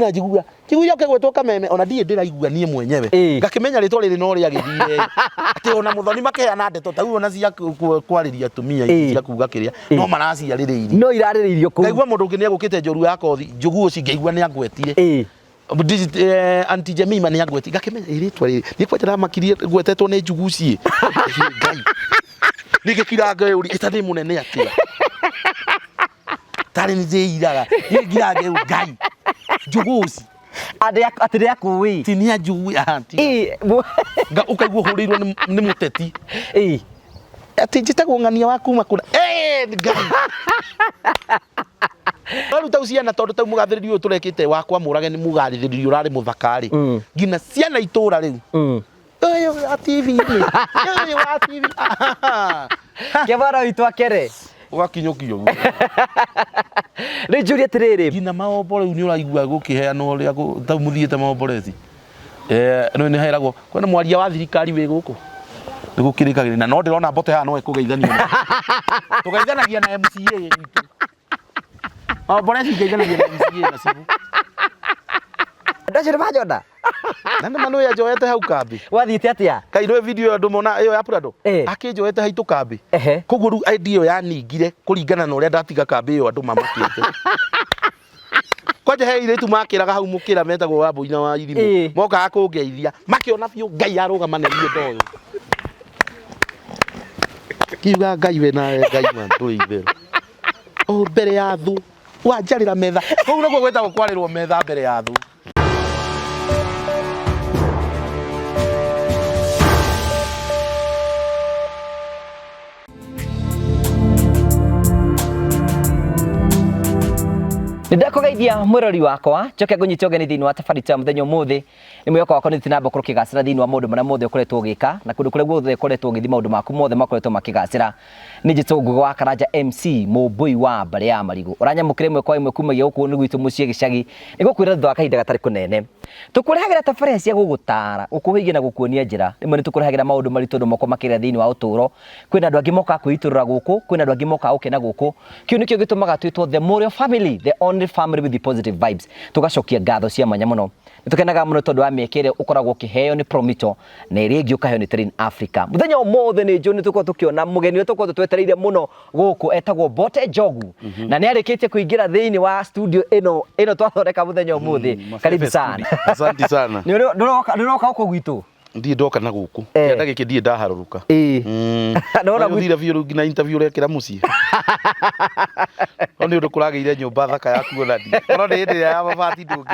na njiguga kiguya kegwetwo Kameme ona ndie ndiraigua nie mwenyewe ngakimenya ritwa riri no ria githire ati ona muthoni makeana ndeto ta uona cia kwariria tumia cia kuga kiria no maraciaririirie no iraririirio ku ngaigua mundu ngi niagukite njoru ya kothi njugu uci ngaigua ni agwetire anti Jemima ni agwetire ngakimenya iritwa riri ni kwetera makirie gwetetwo ni njugu ci ngai nigikiranga yuri itani munene atia tari ni jeiraga ngirage ngai njuguci atire akuwi tinia njugui anti nga ukaigua hurirwo ni muteti ati njitagwo ng'ania wa kuma kuna ngai Waruta uciana tondu tau mugathiriri uyu turekite wakwa murage ni mugathiriri urari muthakari ngina ciana itura riu uyu wa TV uyu wa TV kebara itwa kere ugakinyukio ni njuri atiriri ngina maombore ni uraigua gukiheana uria tau muthiete maomborezi no ni heragwo kwena mwaria wa thirikari wi guku ni gukirikagira na no ndirona mbote haha no ikugeithania tugeithanagia na MCA itu maomborezi ngeithanagia na MCA na sibu ndacire majona nande manu ya joete hau kambi wathiite atia kairo video andu mona iyo ya Prado akinjoete haitu kambi koguo ru idea yo yaningire kuringana na uria ndatiga kambi iyo andu mamakite kwaje he iritu makiraga hau mukira metagwo wa Mbuina wa Irimu moka akungeithia makiona biu ngai arugama na niĩ ndoyo kiuga ngai we na ngai man tuithe mbere ya thu wanjarira metha koguo naguo gwetagwo kwarirwo metha mbere ya thu Ndakugeithia mwirori wakwa njoke ngunyite ogeni thiini wa tabarita muthenya umuthi ni mwiyoko wakwa ni tinamba kuru kigacira thiini wa maundu maria mothe ukoretwo ugika na kundu kuria guothe ukoretwo ugithi maundu maku mothe makoretwo makigacira ni njito Ngugi wa Karanja MC Mumbui wa Mbare ya Marigu uranyamukire imwe kwa imwe kumagia guku ni gwitu mucie gicagi nigukwira thutha wa kahinda gatari kunene tukurehagira tabaria cia gugutara ukuhigia na gukuonia njira rimwe ni tukurehagira maundu maritu ndu moko makira thiini wa uturo kwina andu angi moka kwiturura guku kwina andu angi moka ukena guku kiu nikio gitumaga twitwo the Morio family the only family with the positive vibes tugacokia ngatho cia mwanya muno nitukenaga muno tondu wa miekere ukoragwo kiheo ni Promito na iria ingi ukaheo ni Train Africa muthenya umothe ni njuni tuko tukiona mugeni wetu tuko twetereire muno guku etagwo Bote Njogu na ni arikitie kuingira thiini wa studio ino twathondeka muthenya umothe karibu sana asante sana niroka uko gwitu ndi ndoka na guku kienda giki ndie ndaharuruka ndona gwithira biu ngina interview rekira mucie oni undu kurageire nyumba thaka yaku ona ndi ono ni ndi ya mabati ndungi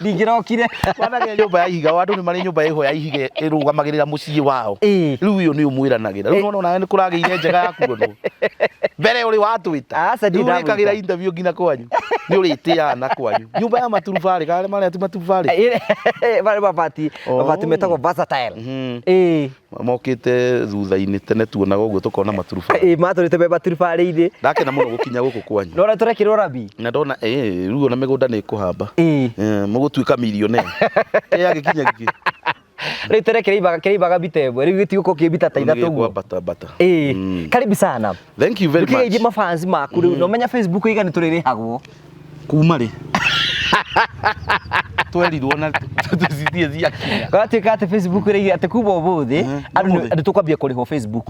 ndingirokire wanage nyumba ya ihiga wandu ni mari nyumba iho ya ihiga irugamagirira mucie wao riu uyu ni umwiranagira riu ono nawe ni kurageire njega yaku ono mbere uri watwita ndikagira interview ngina kwanyu ni uri tiana kwanyu nyumba ya maturubari kale mari ati maturubari bari mabati metagwo versatile mokite thutha-ini tene tuonaga uguo tukona maturubari maturite be maturubari-ini ndakena muno gukinya guku kwanyu nona turekirwo rabi na ndona riu ona migunda ni kuhamba mugutuika millionaire agikinya giki riu turekire bitemwe riu gitiguko kibita ta ithatu guo bata karibu sana thank you very much kigeithia mafans maku riu no menya Facebook igani turirihagwo kuma ri twerirwo na tuzitie ziakinya gatuika ati Facebook iri ati kuba ubuthi andu tukwambia kurihwo Facebook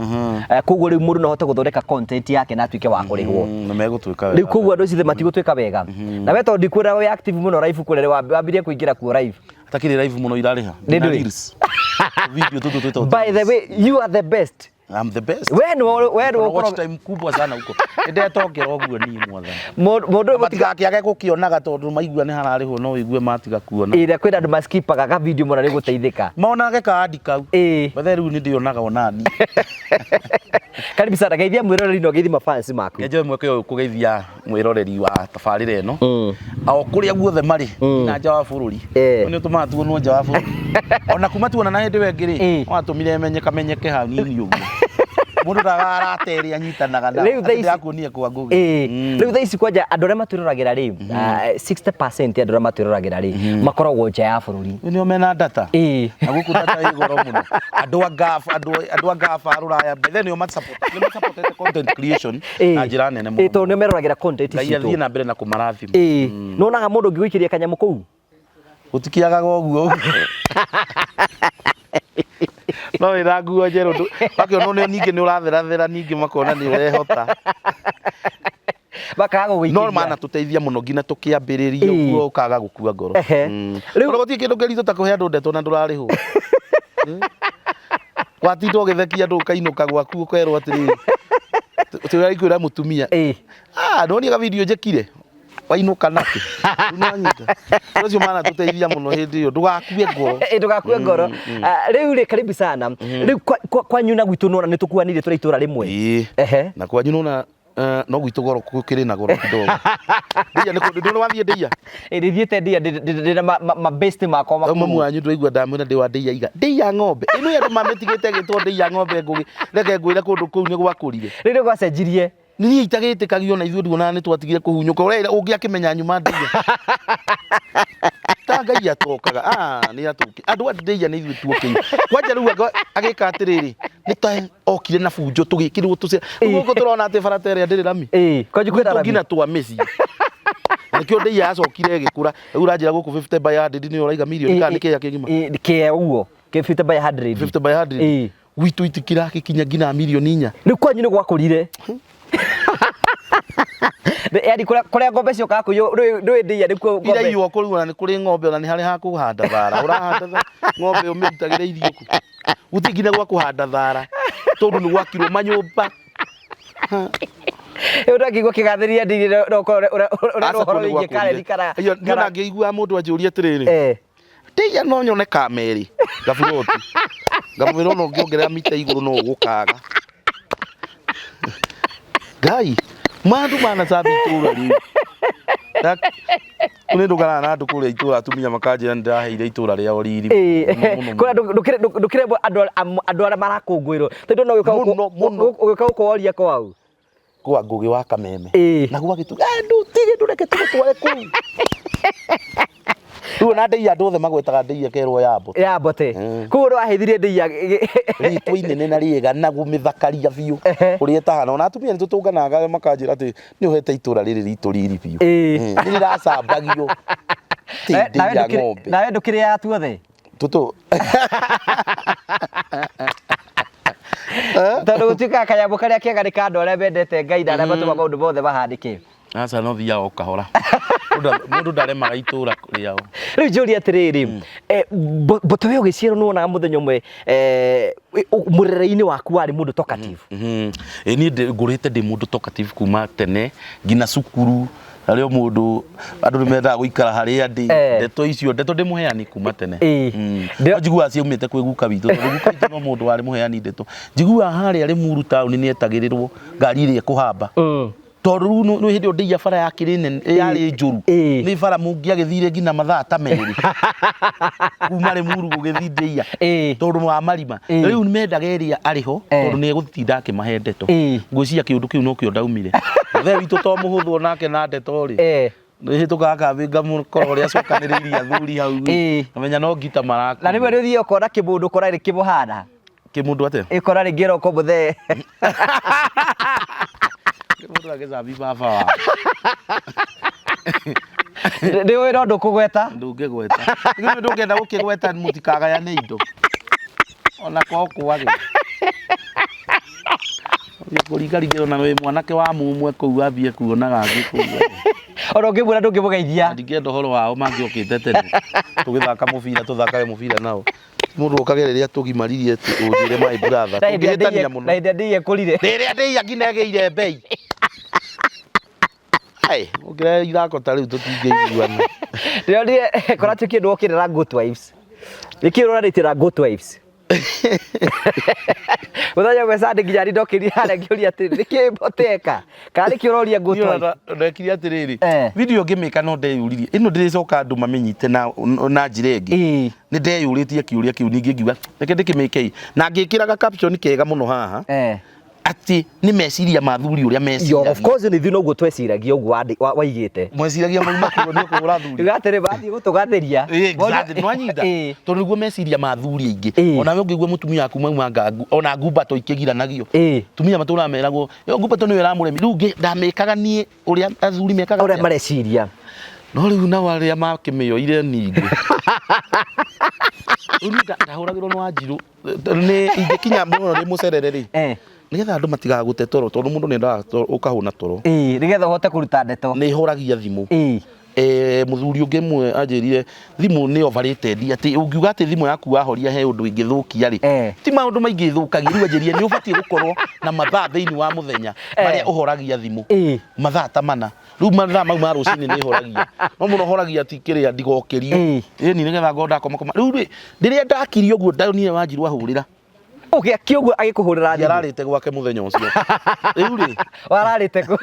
koguo riu mundu no hote guthondeka content yake na atuike wa kurihwo na megutwika wega riu koguo andu cithe matigutwika wega na we to ndikwira we active muno live kurere wambirie kuingira ku live takiri live muno irariha reels video tutu twita by the way you are the best I'm the best. When watch time kubwa sana huko. Ndetokera oguo ni mwatha. Mundu matigakiage gukionaga tondu maigua ni harariho no igue matiga kuona. Ira kwenda andu maskipaga ga video mona ni guteithika. Maonage kaadi kau. Bathe riu ni ndionaga onani. Karibu sana geithia mwiroreri no geithia mafans maku. Njewe mweke uyu kugeithia mwiroreri wa tabarira eno. Ao kuria guothe mari na nja wa bururi. Ni tumaga tuonwo nja wa bururi. Ona kuma tuona na hindi wengiri. Watumire menyeke hau nini uguo. mundu ndagateri anyitanaga na ndakuonia kwa ngugi riu thaici kwanja andu aria matwirораgira ri 60% andu aria matwirораgira ri makoragwo nja ya bururi ni omena data na guku data igoro muno andu agafa aruraya bethe ni support content creation na njira nene muno to ni merораgira content citu ngai na mbere na kumarathi nonaga mundu ngiguikiria kanyamu kuu gutikiaga goguo no ira nguo njeru bakio no ningi ni urathera ningi makona ni urehota bakaga guikiria no mana tuteithia muno ngina tukiambiriria uguo ukaga gukua ngoro riu gutie kindu ngerito ta kuhe andu ndeto na ndurariho gwatindo githekia andu kainuka gwaku ukerwo atiri turaikuira mutumia no ni ga video njekire wainuka nake unanyita ucio mana tuteithia muno hindi iyo ndugakue ngoro ndugakue ngoro riu ri karibu sana riu kwanyu na gwitu nona nitukuanire turi itura rimwe na kwanyu nona no gwitu goro kukiri na goro kidogo ndia ni kundu wathie ndia ndithiete ndia ndina ma best makwa maku mamu anyu ndwaigua ndamwira ndi wa ndia iga ndia ng'ombe ino yandu mametigite gitwo ndia ng'ombe ngugi reke ngwira kundu kuu ni gwakũrire riri gwacenjirie ni itagitikagio na ithuĩ nduona ni twatigire kuhunyuka urera ungiakimenya nyuma ndia ta ngai atokaga ni atuki andu ndia ni ithuĩ tuokire kwanja riu agika atiriri ni ta okire na bunjo tugikirwo tuce guko turona ati baratere ndiri rami kwanju kwira rami ngina twa meci nikio ndia acokire gikura riu uranjira guku 50 by 100 ni uraiga million kana niki ya kigima ke uguo ke 50 by 100 50 by 100 witu itikira kikinya ngina milioni 4 ni kwanyu ni gwakũrire yani kuria ngombe ciokaga kuyo ndui ndia nikuo ngombe ira iyo kurugana ni kuri ngombe ona ni hari ha kuhanda thara urahanda ngombe umirutagire irio ku utingine gwa kuhanda thara tondu ni gwakirwo manyumba ndakigwo kigatheria ndiri horo wingi kare dikara iyo ndona ngeigua mundu anjuria atiriri ndia no nyone kameri gabuloti gabuloti no ngiongerera mita iguru no gukaga gai mandu mana sabi itura riu kune ndugana na andu kuria itura atumia makanjira ndaheire itura ria oriri kuna ndukire andu ara marakungwirwo tondu no ugika ukoria kwau kwa ngugi wa kameme na gwagitu ndutige ndureke tugutware kuu riu na ndeia andu othe magwetaga ndeia kerwo ya mbote kuo waheithirie ndeia ritwa inene na riega na gumithakaria biu uria tahana ona atumia ni tutunganaga makanjira ati ni uhete itura riri ritu riri biu ni riracambagio nawe ndukire ya tuothe tutu tondu gutuika kanyamũ karia kega ni kandu aria mendete Ngai na aria matuma maundu mothe mahandike aca no thia o kahora mundu ndaremaga itura riao riu njuri atiriri mbote we ugiciarwo nuonaga muthenya umwe murere-ini waku wari mundu talkative ni ngurite ndi mundu talkative kuma tene ngina cukuru ario mundu andu nimendaga guikara haria ndi ndeto icio ndeto ndi muheani kuma tene njigua ciumite kwi guka witu guka witu no mundu wari muheani ndeto njigua haria Limuru town ni etagirirwo ngari iria kuhamba tondu no hindi ndia bara ya kirine yari njuru ni bara mungi agithire ngina mathaa ta meri kuma Limuru gugithi ndia tondu wa marima riu ni mendaga area ariho tondu ni gutinda akimahe ndeto ngwiciria kiundu kiu no kio ndaumire we witu to muhuthu nake na ndeto ri ni hitukaga kabinga mukoro ria cokaniriria athuri hau amenya no ngita maraka na niwe uthie ukora kimundu korari kimuhana kimundu ate ikora ri ngero ko muthe kimundu agecabi baba wa ndiwe no ndukugweta ndungigweta nginya ndungenda gukigweta mutikagayane indo ona kwa kuwage kuringaringirwo na we mwanake wa mumwe kuu ambie kuonaga ngikuwa ora ngimwira ndungimugeithia ndingenda horo wao mangiokite tene tugithaka mubira tuthakaga mubira nao mundu ukagereria tugimaririe ujire my brother tugihitania muno na inde ndiye kurire ndiria ndiya ginegeire bei ai ugire irako tari tutingeiguana ndio ndiye kora tukindu okirira Goat Wives ikirora ritira Goat Wives Muthenya mwe sande nginya ri ndokiria haria ngiuria ati niki mboteka kana niki uroria Goat Wives ndekiri atiriri video ngimika no ndeyuririe ino ndiricoka andu mamenyite na njira ingi ni ndeyuritie kiuria kiu ningi ngiuga reke ndikimike na ngikiraga caption kega muno haha ati ni meciria mathuri uria meciria of course ni thino guo tweciragia uguo waigite mweciragia mau makuru ni kuhura thuri gatere bathi gutugatheria exactly no anyita tondu niguo meciria mathuri aingi ona we ngigua mutumia aku mauma ngangu ona ngumbato ikigiranagio tumia matura meragwo yo ngumbato niwe ramuremi riu ndamekaga nie uria athuri mekaga uria mareciria no riu na waria makimioire ningi unita ndahuragirwo no Wanjiru ni ingikinya muno ri mucerere ri nigetha andu matigagute toro tondu mundu nendaga ukahuna toro nigetha uhote kuruta ndeto ni huragia thimu muthuri ungi mwe anjirire thimu ni overrated ati ungiuga ati thimu yaku wahoria he undu ingithukia ri ti maundu maingi ithukagia riu anjirie ni ubatie gukorwo na mathaa thiini wa muthenya maria uhoragia thimu mathaa ta mana riu mathaa mau ma rucini ni horagia no muno horagia ti kiria ndigokerio ni nigetha ngoda koma riu ndiria ndakirio guo ndonire Wanjiru ahurira ugiakia uguo agikuhurira thimu ararite gwake muthenya ucio riu ri wararite ku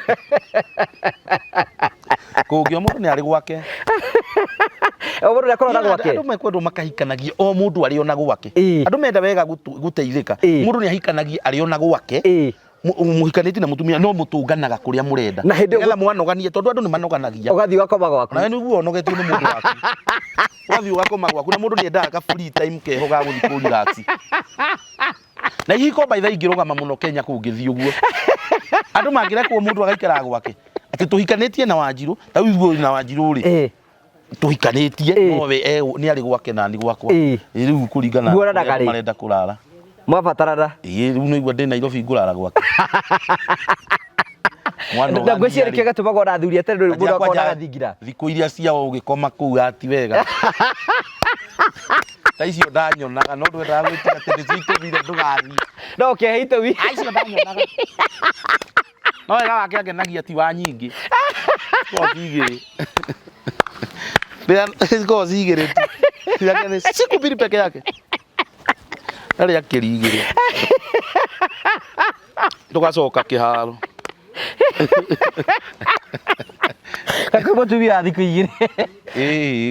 kungio mundu ni ari gwake mundu akorona gwake andu mekwendwo makahikanagia o mundu ari ona gwake andu menda wega guteithika mundu ni ahikanagia ari ona gwake muhikaniti na mutumia no mutunganaga kuria murenda na ngetha mwanoganie tondu andu ni manoganagia ugathi wakoma gwaku na niguo onogetio ni mundu waku ugathi wakoma gwaku na mundu ni endaga ka free time keho ga guthi ku relax na ihiko by the ingirugama muno Kenya kungithii uguo andu mangirekwo mundu agaikara gwake ati tuhikanitie na Wanjiru ta uguo na Wanjiru ri tuhikanitie no we ni ari gwake na ni gwakwa riu kuringana marenda kurara mwabatarana riu no igua ndi Nairobi ngurara gwake mwana ngwiciria kiaga tumago na thuri atere ndu mundu akona gathingira thiku iria ciao ugikoma kuu ati wega ta icio ndanyonaga no ndwendaga gwĩtĩka atĩ nĩciitũmire ndũgathi no keheite wi icio ndanyonaga no wega wake angenagia ti wa nyingĩ cigĩrĩ cigĩrĩ tu siku mbili peke yake arĩa akĩrigĩrĩ ndũgacoka kĩharo kakwe mutumia thiku igiri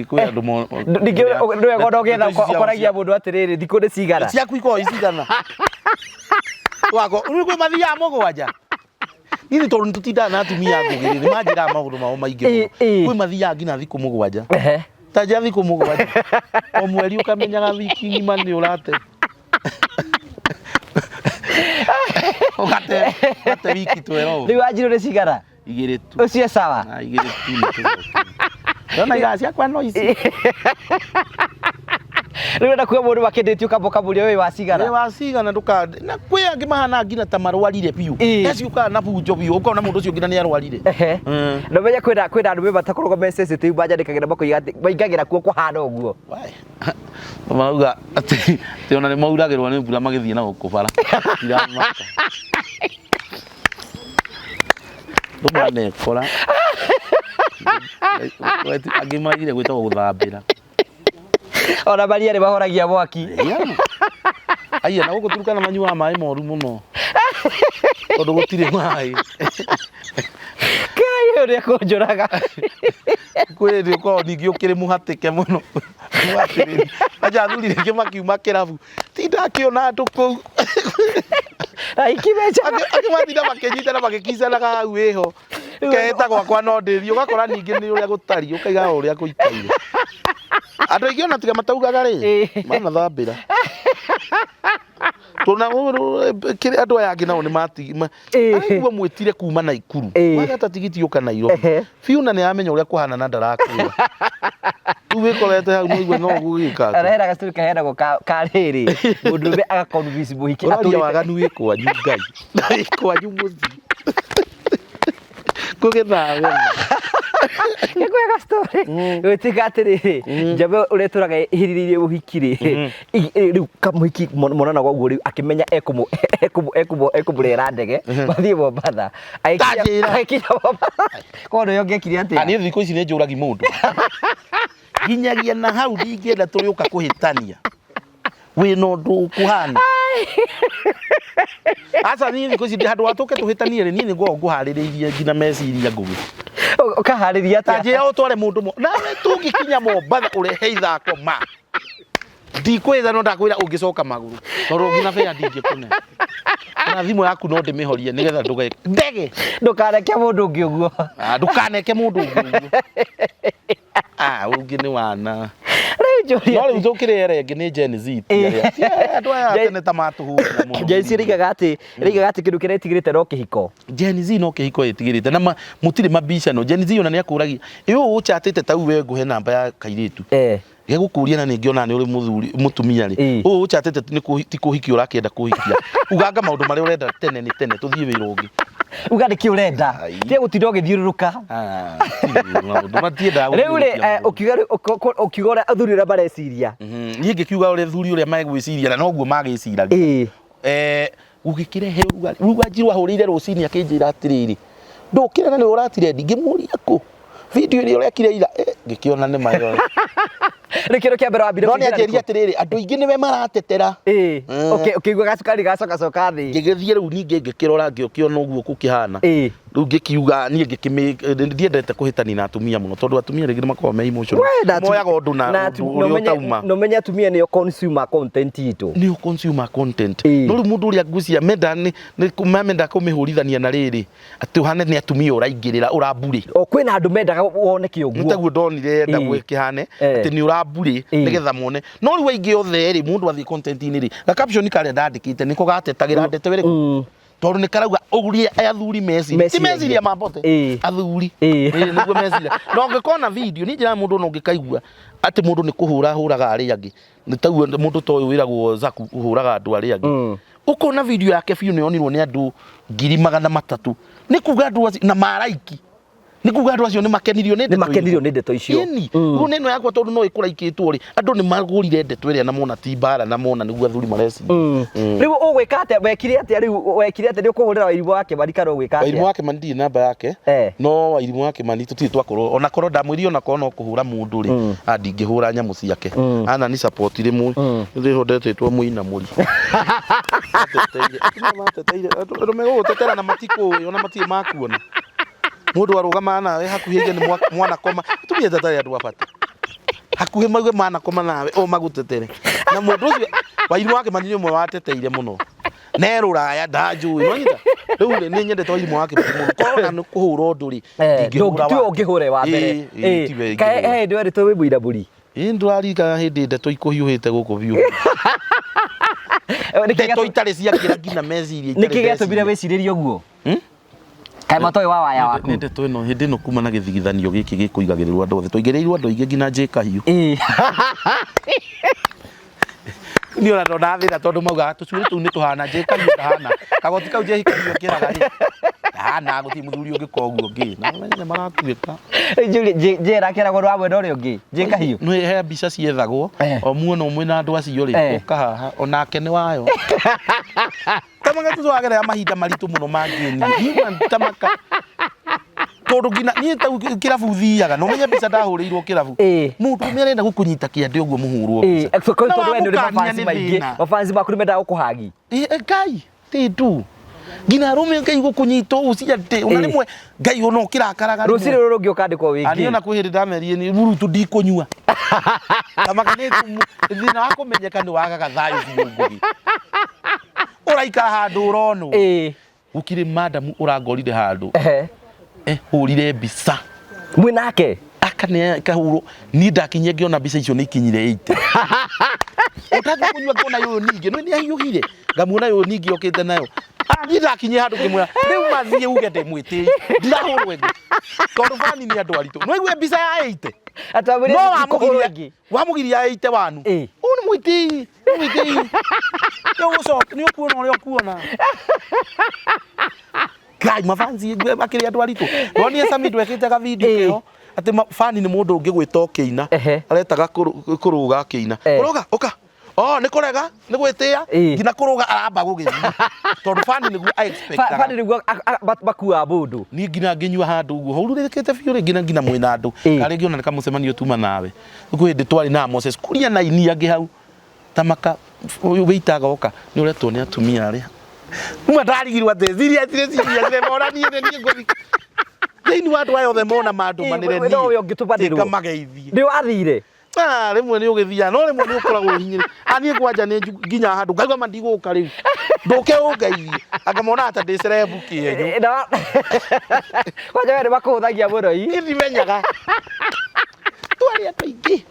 kwi andu mo ndingi ndwe gondo getha ukoragia mundu atiriri thiku ni cigana ciaku iko cigana wako uri kwi mathia mugwanja nini tondu tutinda na atumia ngugiri manjira maundu mao maingi kwi mathia ngina thiku mugwanja ta ja thiku mugwanja o mweri ukamenyaga wiki ngima ni urate Ugate wiki twero. Ni Wanjiru ni cigana igiri tu. Ucio sawa igiri tu. Ndona igacia kwa no ici. Riu na kuya mundu makendetio kamboka muri we wa cigana. We wa cigana ndukande. Na kwi angi mahana ngina ta marwarire biu. Eci uka na bunjo biu ukona mundu ucio ngina ni arwarire. No menya kwina andu batakorwo message tu banjandikagira bako baingagira kuo kuhana uguo. Mauga ati ona ni mauragirwo ni mbura magithie na gukubara. Iramaka. Ndumane kora. Wetu agimaire gwitwa guthambira. Ona baria ni bahoragia mwaki. Aya na guturuka na manyua mai moru muno. Tondu gutire mai. Kai uri akonjoraga. Kweli uko ningi ukire muhatike muno. Muhatire. Aja thuri reke makiuma kirabu. Tinda kiona andu kou. Aikimecha. Akimathira makenyita na magikizana ga hau eho. Keheta gwakwa no ndithi ugakora ningi ni uria gutari ukaiga uria guikaire. Andu aingi ona tiga mataugaga ri mana thambira. Tuna kiri andu aya angi nao ni matigima. Aigua mwitire kuma na Ikuru. Wagata tigiti uka Nairobi. Fiuna ni amenya uria kuhana na ndarakura. Tu wikorete hau no no gugika. Arahera gastori kahera go kariri. Mundu be aga convince muhiki aturia waganu wikwa nyungai. Wikwa nyumuthi. Kugetha wena. Kwega story. Wetika atiriri. Jabe ureturaga hiriririe muhikiri. Riu kamuhiki monana gwa guo riu akimenya ekumurera ndege. Bathie Mombasa. Aikia Mombasa. Kono yongekire atia. Ani thiku ici ni njuragi mundu. Ginyagia na hau ndingienda turi uka kuhitania. Wina undu kuhana. Asa ni thiku ici handu watuke tuhitanie ni ni nguhaririirie ngina meciria ngugi. Ukahariria atia. Taje utware mundu mo. Na we tungikinya Mombasa urehe ithako ma. Ndikwitha no ndakwira ungicoka maguru. Tondu ngina fea ndingikune. ona thimu yaku no ndimihorie nigetha ndege ndukaneke mundu ngi uguo ndukaneke mundu ngi uguo ungi ni wana no riu tukire renge ni Gen Z andu aya tene ta matuhura muno Gen Z rigaga ati kindu kiretigirite no kihiko Gen Z no kihiko itigirite na mutiri mabica no Gen Z ona ni akuragia iyo uchatite tau we nguhe namba ya kairitu gegukuria na ningi ona ni uri muthuri mutumia ri uchatite ti kuhiki urakienda kuhikia uganga maundu mari urenda tene ni tene tuthie wira ungi uga ndiki urenda tie gutinda ugithiururuka maundu matienda riu ri ukigora athuri ria bareciria nie ngikiuga uri thuri uria magwiciria na noguo magiciragia ugikirehe ruga njirwa hurire rucini akinjira atiriri ndukire na ni uratire ndingimuria ku video ni urekire ira ngikiona ni mayo rikiro kia mbere wa mbere no ni anjeria atiriri andu ingi niwe maratetera ukigwa gacukari gacoka coka thi ngigithie riu ningi ngikirora ngikiona uguo kukihana riu ngikiuga nie ndiendete kuhitani na atumia muno tondu atumia ringi makao me emotional moyaga undu na utauma no menya atumia ni consumer content itu ni consumer content no riu mundu uria ngucia menda ni kumamenda kumihurithania na riri ati uhane ni atumia uraingirira uramburi kwina andu mendaga woneke uguo ntaguo ndonire enda gwikihane ati ni uramburi nigetha mone no riu aingi othe ri mundu athi content ini ri na caption kare ndandikite niko gatetagira ndete wiriku tondu ni karauga ugurie athuri message ti message ya mabote athuri niguo message no ngikona video ni njira mundu no ngikaigua ati mundu ni kuhura huraga ari angi ni taguo mundu toyu wiragwo Zaku huraga andu ari angi ukona video yake biu ni onirwo ni andu 300,000 ni kuga andu na maraiki ni kuga andu acio ni makenirio ni ndeto icio ru neno yakwa tondu no ikuraikitwo ri andu ni magurire ndeto iria na mona ti bara na mona niguo athuri mareci riu ugwika ate wekire ate riu wekire ate ni ukuhurira Wairimu wake marikaro gwika ate Wairimu wake mandi namba yake no Wairimu wake mandi tuti twakorwo ona korwo ndamwiri ona korwo no kuhura mundu ri ndingihura nyamu ciake ana ni support rimwe ndiho ndetetwo muina muri teteire romego tetera na matiko ona mati makuona mundu arugama nawe hakuhi ni mwana koma tumie tatari andu abata hakuhi magwe mwana koma nawe magutetere na mundu ucio Wairimu wake mani ni mwe wateteire muno neruraya ndajui nonyita riu ni nyendete Wairimu wake muno korona ni kuhura undu ri ndingihura tu ungihure wa mbere kae ndwari to wibuira buri ndurarika hindi ndeto ikuhiuhite guku biu ndeto itari cia kira ngina meciria itari nikigetumire wiciririe uguo kai matoi wa waya waku ninde to ino hindi no kuma na githigithanio giki gikuigagirirwa andu othe twigereirwo andu ingi ngina njikahiu ni ona ndona thira tondu mauga tucuri tu ni tuhana njikahiu tahana kagoti kau je hikahiu kiraga ri hana guti muthuri ungi koguo ngi na menye maratuika njera kiragwo rwa mwena uri ungi njikahiu no he mbica ciethagwo o muono umwe na andu acio ri ukahaha onake ni wayo tamanga tuzoagerera mahinda maritu muno mangeni human tamaka tondu ngina ni ta kirabu thiaga no menye mbica ndahuriirwo kirabu mundu merenda gukunyita kiande uguo muhurwo mbica tondu wendo ri mafansi maingi mafansi makuru menda gukuhagi ngai ti tu ngina rume ngai gukunyita ucia te ona rimwe ngai ono kirakaraga ruciri ruru ngi ukandikwo wingi ani ona kwihiri ndamerie ni murutu ndikunyua tamaka ni thina wa kumenyeka ni wagaga thayu ngugi uraika handu urono ukire madam urangorire handu hurire mbica mwinake akane kahuro ni ndakinye ngiona mbica icio ni ikinyire 8 utathi kunyua ngona yo ningi no ni ahiuhire ngamuona yo ningi okite nayo ni ndakinye handu ngimwira riu mathie uge ndemwiti ndirahurwe ngi tondu fani ni andu aritu no igwe mbica ya 8 ataburi no wamugiria 8 wanu uni mwiti yo uso ni ukuona uri okuona kai mafanzi gwe bakiri andu aritu no ni esa midwe kite ka video kio ati fani ni mundu ungi gwita okiina aretaga kuruga akiina kuruga oka ni kurega ni gwitia ngina kuruga aramba gugithi tondu fani niguo I expect fani niguo bakua bundu ni ngina nginyua handu uguo hururikite biu ngina mwina andu kari ngiona nikamucemanio tuma nawe uko hindi twari na Moses kuria na ini angi hau tamaka witaga oka ni uretwo ni atumia ari uma ndarigirwo ati ziria mona ni ngothi thini wandu ayo the mona mandu manire ni no yo ngitubanirwo kamageithie ndi wathire rimwe ni ugithia no rimwe ni ukoragwo hinyire ani kwanja ni nginya handu ngaiga mandiguka riu ndoke ungai akamona ata ndicelebu kienyu kwaje were bakuthagia muno ithi menyaga twari atuingi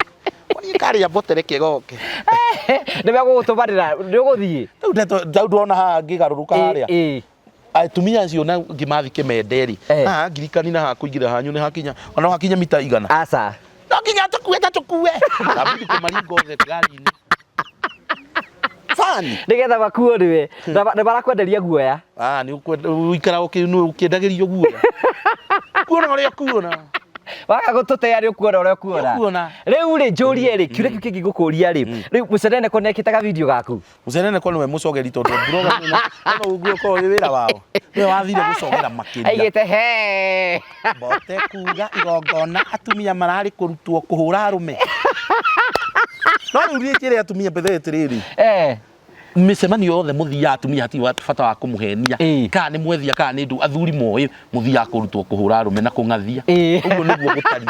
oni kari ya botere kigoke nime gugutumarira ndi guthii tau ndona ha ngigaruruka haria atumia acio na ngimathi kimenderi ngirikani na hakuigira hanyu ni hakinya ona hakinya mita igana aca no nginya tukue abidi kumaringo the gari-ini fani nigetha bakuo niwe na barakwenderia guoya ni uikara ukiendagirio guoya kuona uria kuona waka gututea ri ukuona uria ukuona riu ri njurie ri kiure kiu kingi gukuria ri riu mucenene ko nekitaga video gaku mucenene ko niwe mucogeri tondu broga no uguo ko wira wao niwe wathire gucogera makiria aigite he bote kuga igongona atumia marari kurutwo kuhura arume no riu ri atumia bethe riri micemanio yothe muthia atumia hati bata wa kumuhenia kana ni mwethia kana ni ndu athuri moyi muthia kurutwo kuhura arume na kungathia uguo niguo gutari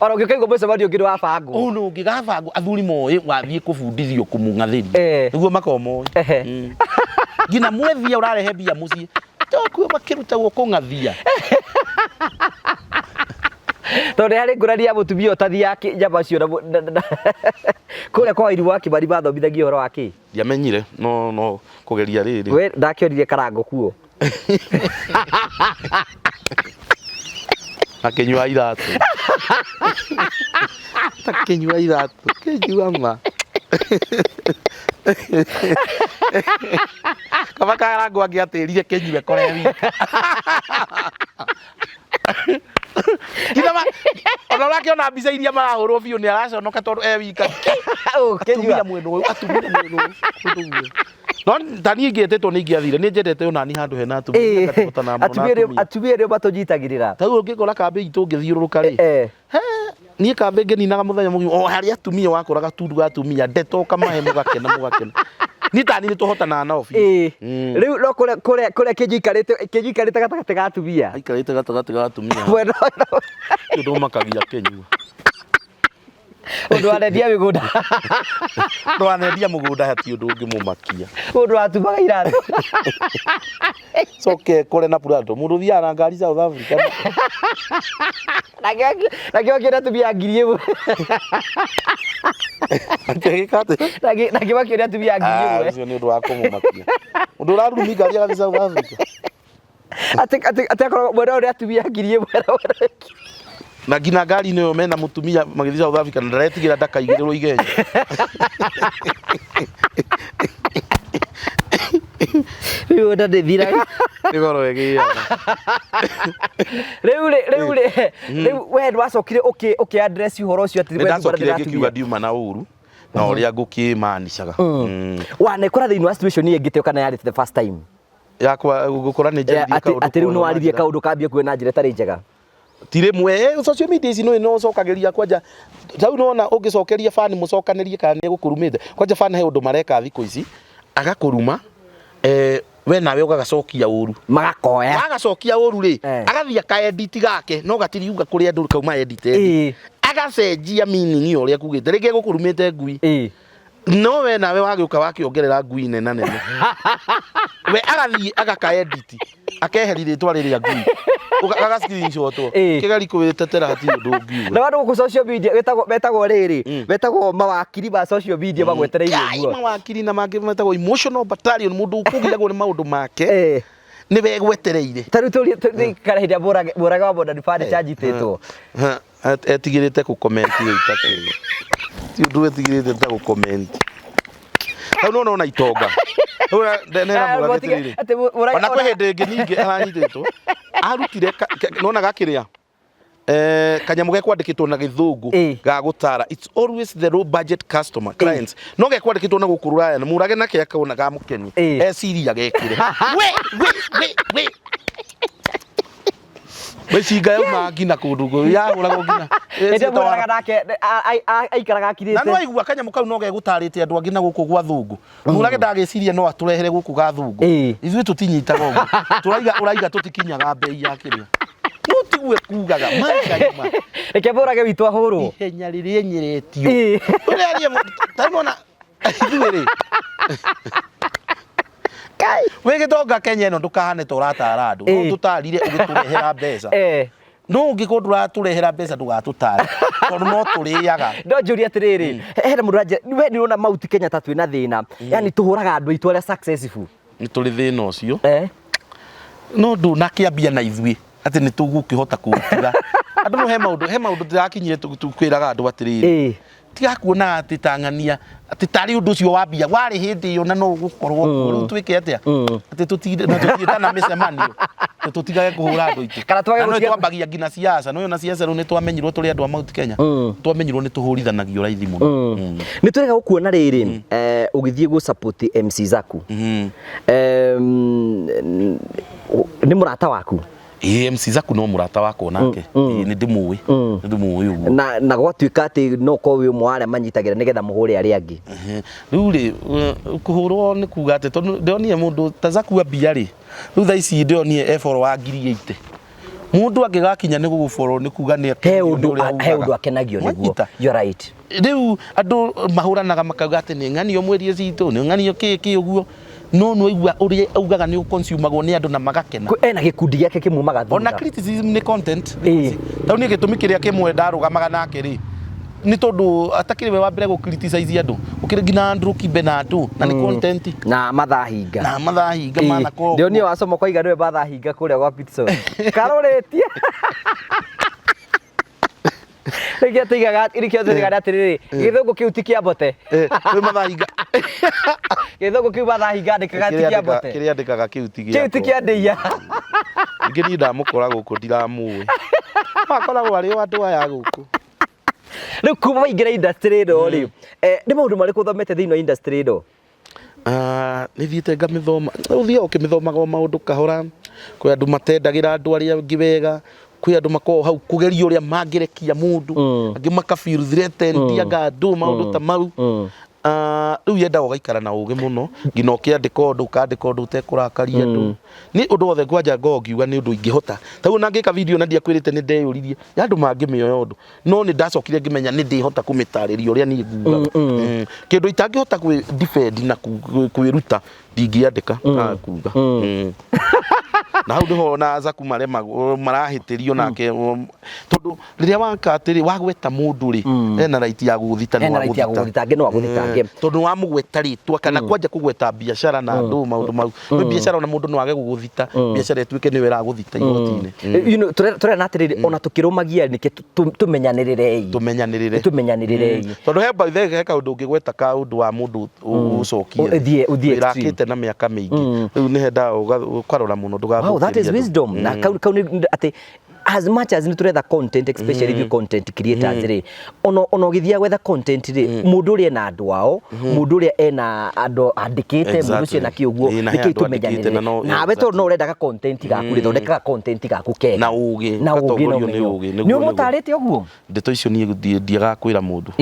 ora ungikaigwa mucemanio ngiru wa bango uno ungigabango athuri moyi wathie kubundithio kumungathiria niguo makomo ngina mwethia urarehe bia mucii tokuo makirutagwo kungathia tondu hari ngurani ya mutumia utathia njamba cio kuria kwa iru wa Kĩmani mathomithagio horo waki ndiamenyire no kugeria riri we ndakionirie karango kuo akenywa iratu takenywa iratu kenywa ma kama karango angiatirire kenywe kore wika Githama ona urakiona mbica iria marahurwo biu ni araconoka tondu wika kenywa mweno atumia mweno no tani ngitetwo ni ngiathire ni njendete ona ni handu hena atumia ngatotana muno atumia ri batujitagirira tau ngikora kambe itu ngithiururuka ri ni kambe ngininaga muthenya mugimu o hari atumia wakoraga tundu ga atumia ndeto kamahe mugakena ni tani ni tuhotana na ofi riu no kure kijikarite gatagati ga atumia aikarite gatagati ga atumia bueno ndu makagia kenyua undu anendia migunda ndu anendia mugunda hati undu ngimumakia undu atumaga iratu soke kore na purato mundu thia na ngari South Africa nagio kira tumia ngiri imwe nagio kira tumia ngiri imwe ucio ni undu wa kumumakia undu urarumi ngari ya South Africa ate akorwo mwena uria atumia ngiri imwe na ngina ngari niyo mena mutumia magithia South Africa na ndaretigira ndakaigirirwo igenya riu ndade thira ni goro wegia riu we ndwacokire uki address uhoro ucio ati ndacokire ngikiuga ndiuma na uru na uria ngukimanicaga wanekora thiini wa situation ingite kana yari the first time yakwa gukora ni njaririe kaundu ati riu no waririe kaundu kambia kuona njira tari njega tiremwe social media ici no cokageria kwanja tau nona ungicokeria fan mucokanirie kana ni gukurumite kwanja fan he undu mareka thiko ici agakuruma we nawe ugagacokia uru magacokia uru ri agathia ka edit gake no gatiriuga kuri andu kauma edit agacenjia meaning uria kugite rege gukurumite ngui no we nawe wagiuka wakiongerera ngui nena nene we agathie agaka edit akeheri ritwa riria ngui ugaga screenshot kigari kuwitetera hati undu ngiuga na wandu ku social media betagwo riri betagwo mawakiri ba social media bagwetereire guo mawakiri na mangi betagwo emotional battalion mundu ukugiragwo ni maundu make ni begwetereire taru turi kare hida boraga wa boda difade chajitetwo etigirite ku comment itake ti undu etigirite ta ku comment tau no na itonga nena muragetirire ona kwe hende ngingi aranyititwo arutire nona gakiria kanyamu ge kwandikitwo na githungu ga gutara it's always the low budget customer clients no ge kwandikitwo na gukururaya na murage nake akaona ga mukeni siria gekire we Besiga ya magina kudugo ya urago gina ende muraga nake aikaraga kirite na no aigua kanyamu kau no ge gutarite andu angina guku gwa thungu murage ndageciria no aturehere guku ga thungu ithui tutinyitaga ugu uraiga tutikinyaga bei ya kiria Nutiwe kugaga manga reke borage witu ahuru ihenya riri enyeretio urearie taimona ithuire Kai we gitonga Kenya ino ndukahane to ratara andu no tutarire ugiturehera mbeca no ngikundura turehera mbeca ndugatutare tondu no turiyaga ndo njuri atiriri hera muraje we ni ona Mount Kenya tatu ina thina yani tuhuraga andu itu aria successful ni turi thina ucio no ndu nakiambia na ithui ati ni tugukihota kuutiga andu no he maundu ndirakinyire tukwiraga andu atiriri tiga kuona ati tangania ati tari undu ucio wambia wari hindi yo na no gukorwo riu twike atia ati tutitana micemanio tutigage kuhura andu itu kana twage twambagia ngina siasa no na siasa ni twamenyirwo turi andu a Mount Kenya twamenyirwo ni tuhurithanagio raithi muno ni turega gukuona riri ugithie gu support MC Zaku ni murata waku MC Zaku no murata wako nake ni ndimuwi uguo na gwatuika ati no ko wi mware manyitagira nigetha muhure ari angi riu ri kuhurwo ni kuga ati tondu ndionire mundu ta Zaku ambia ri riu tha ici ndionire eforo wa 80 mundu angigakinya ni gugufollow ni kuga ni he undu akenagio niguo you right riu andu mahuranaga makauga ati ni ng'ani yo mweri citu ni ng'ani yo ki uguo no igua uri augaga ni consumagwo ni andu na magakena ena gikundi giake kimumaga thutha ona criticism ni content tau ni gitumi kiria kimwe ndarugamaga nake ri ni tondu atakiri we wa mbere gu criticize andu ukiri ngina Andrew Kibe na andu na ni content na mathahinga mana ko ndio ni wasoma kwa igano bathahinga kuria gwa Pitson karoretie Rĩngĩ atigaga irikio thĩgaga atiriri githungu kiu ti kia bote we mathahinga githungu kiu bathahinga ndikaga ti kia bote kiria ndikaga kiu ti kia ndeia ngini ndamukora guku ndiramuwe makoragwo ari andu aya guku riu kuma waingĩra industry ĩno ri nĩ maũndũ marĩkũ ũthomete thĩinĩ wa industry ĩno nĩ thiĩte ngamĩthoma ũthiaga ũkĩmĩthomaga maũndũ kahora kwĩ andũ matendagira andũ arĩa angĩ wega kwĩ andũ makoragwo hau kũgeria ũrĩa mangĩrekia mũndũ angĩ makafeel threatened andu maũndũ ta mau riu yendaga ũgaikara na ũgĩ mũno ngina ũkĩandĩka ũndũ ũkandĩka ũndũ ũtekũrakaria andũ nĩ ũndũ wothe kwanja ngiuga nĩ ũndũ ingĩhota tau na ngĩka video na ndiakwĩrĩte nĩ ndeyũririe andũ mangĩmĩoya ũndũ no nĩ ndacokire ngĩmenya nĩ ndĩhota kũmĩtarĩria ũrĩa niĩ ngugaga kĩndũ itangĩhota kwĩ defend na kwĩruta ndingĩandĩka kuga na hau ndiho na Zaku marahĩtĩrio nake tondu riria waka atiri wagweta mundu ri ena right ya guthita no aguthitange tondu wa mugweta ritwa kana kwanja kugweta biashara na andu maundu mau we biashara na mundu no age guguthita biashara etuike ni wera guthita igotine you know tore na atiri ona tukirumagia nike tumenyanirire tondu he by the ka undu ngigweta ka undu wa mundu ucokie uthie na miaka mingi riu ni henda ukarora muno nduga wow, that is wisdom na kauni ati as much as nitureda content especially if you content creators ri ono githia gwetha content ri mundu ri na andu wao mundu ri ena andu andikite mundu ci na kiuguo niki tumenyanire na we to no urenda ka content gaku ri thondeka content gaku ke na ugi ni ugi ni umutarite oguo ndeto icio nie ndiaga kwira mundu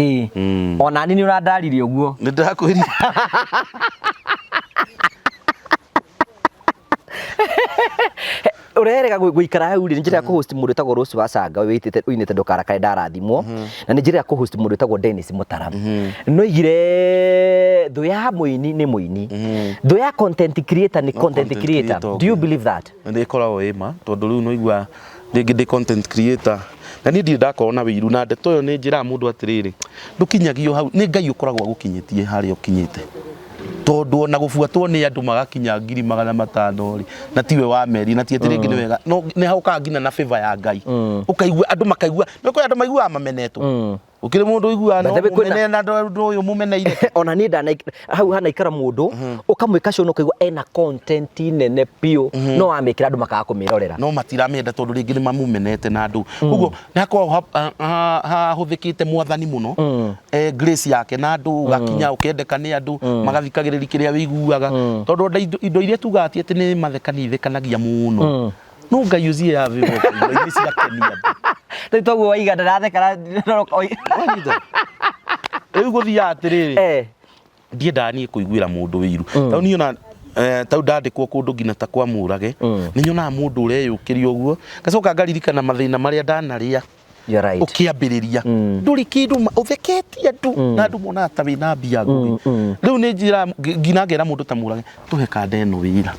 ona ni urandaririe oguo ni ndakwiri urerega guikara hau ri njira ku host mundu tagwo Rose wa Sanga uinite ndukarakare ndarathimwo na ni njira ku host mundu tagwo Dennis Mutaram no igire thu ya muini ni muini thu ya content creator ni content creator do you believe that ndi koragwo ima tondu riu no igua ndi content creator na ni ndi ndakona wiru na ndeto yo ni njira mundu atiriri ndukinyagio hau ni Ngai ukoragwo agukinyitie hari ukinyite tondu ona gubuatwo ni andu magakinya 500 ri na tiwe wa meri na tie tiringi ni wega no ni hauka ngina na favor ya Ngai ukaigua andu makaigua no kwa andu maigua mamenetwo ukire mundu igua no mene na ndu uyu mumeneire ona ni ndana hau hana ikara mundu ukamwika cio no kaigua ena content nene pio no amekira andu makaga kumirorera no matiramenda tondu ringi ni mamumenete na andu uguo nako ha huthikite mwathani muno grace yake na andu gakinya ukendeka ni andu magathikagiriri kiria wiguaga tondu indo iria tugatie ati ni mathekanithekanagia muno no Ngai uzie ya vivo indo cia kenia twaguo waiga ndarathekara riu guthia atiriri ndiendaga nie kuiguira mundu wiru tau niona tau ndandikwo kundu ngina ta kwamurage ni nyonaga mundu ureyukiria uguo ngacoka ngaririkana mathina maria ndanaria ukiambiriria nduri kindu utheketie andu na andu mona ta wina mbia ngugi riu ni njira ngina ngera mundu ta murage tuhe kanda eno wira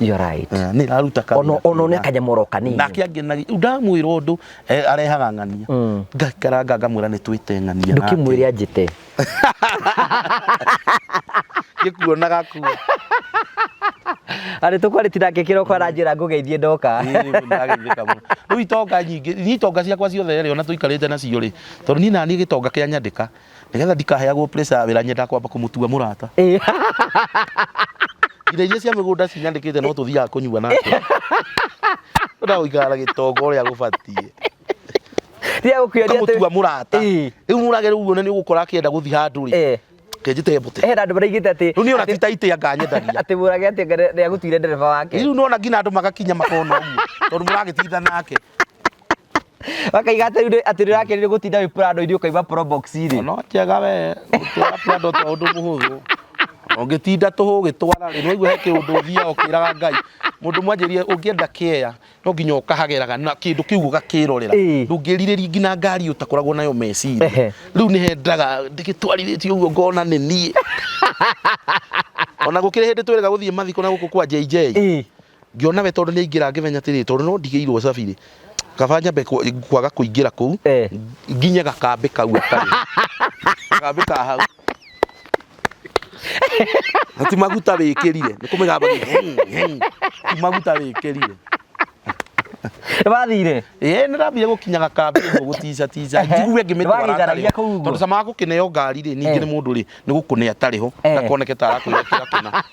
ni raruta ka ono ne kanyamoro kanini na kiangenagia ndamwira undu arehaga ng'ania ngakaranga ngamwira ni twiteng'ania ndukimwire anjite gikuonaga kuo ari tukwaritira ngikira kwa ranjira ngugeithie ndoka riu itonga nyingi ni itonga ciakwa ciothe ri ona tuikarite nacio ri tondu ni nani gitonga kia nyandika nigetha ndikaheagwo pressure wira nyenda kwamba kumutua murata ire iria cia migunda cinyandikite no tuthiaga kunyua nake nda uikara gitonga uria gubatie ria gukioria kumutua murata riu murage riu ni ugukora akienda guthi handu ri kenjite mbote andu maraigite ati riu ni ona titaite anga nyendagia ati murage ati ria gutuire ndereva wake riu nona ngina andu magakinya makona uguo tondu muragititha nake wakaigata ati rirakenire gutinda wi Prado irio kaiba pro box ri no njega we utwara Prado to undu muhuthu ungitinda tuhu gitwara ri no igwe he kiundu thia ukiraga Ngai mundu mwanjirie ungienda kea no nginya ukahageraga na kindu kiugo gakirorera ndungiririria ngina ngari utakoragwo nayo meciri riu ni hendaga ndigitwarithitie uguo ngona ni nie ona gukire hindi twirega guthie mathiko na guku kwa JJ ngiona we tondu ni ingira ngimenya atiri tondu no ndigeirwo safiri kaba nyambe kwaga kuingira kuu nginya gakambe kau atari gakambe ka hau ati maguta wikirire nikumigamba ni maguta wikirire bathire nirambia gukinya gakambe gutiza njigue ngimitwara tondu sama gukineo ngari ri ningi ni mundu ri ni gukune atariho gakoneke tara kurekera kina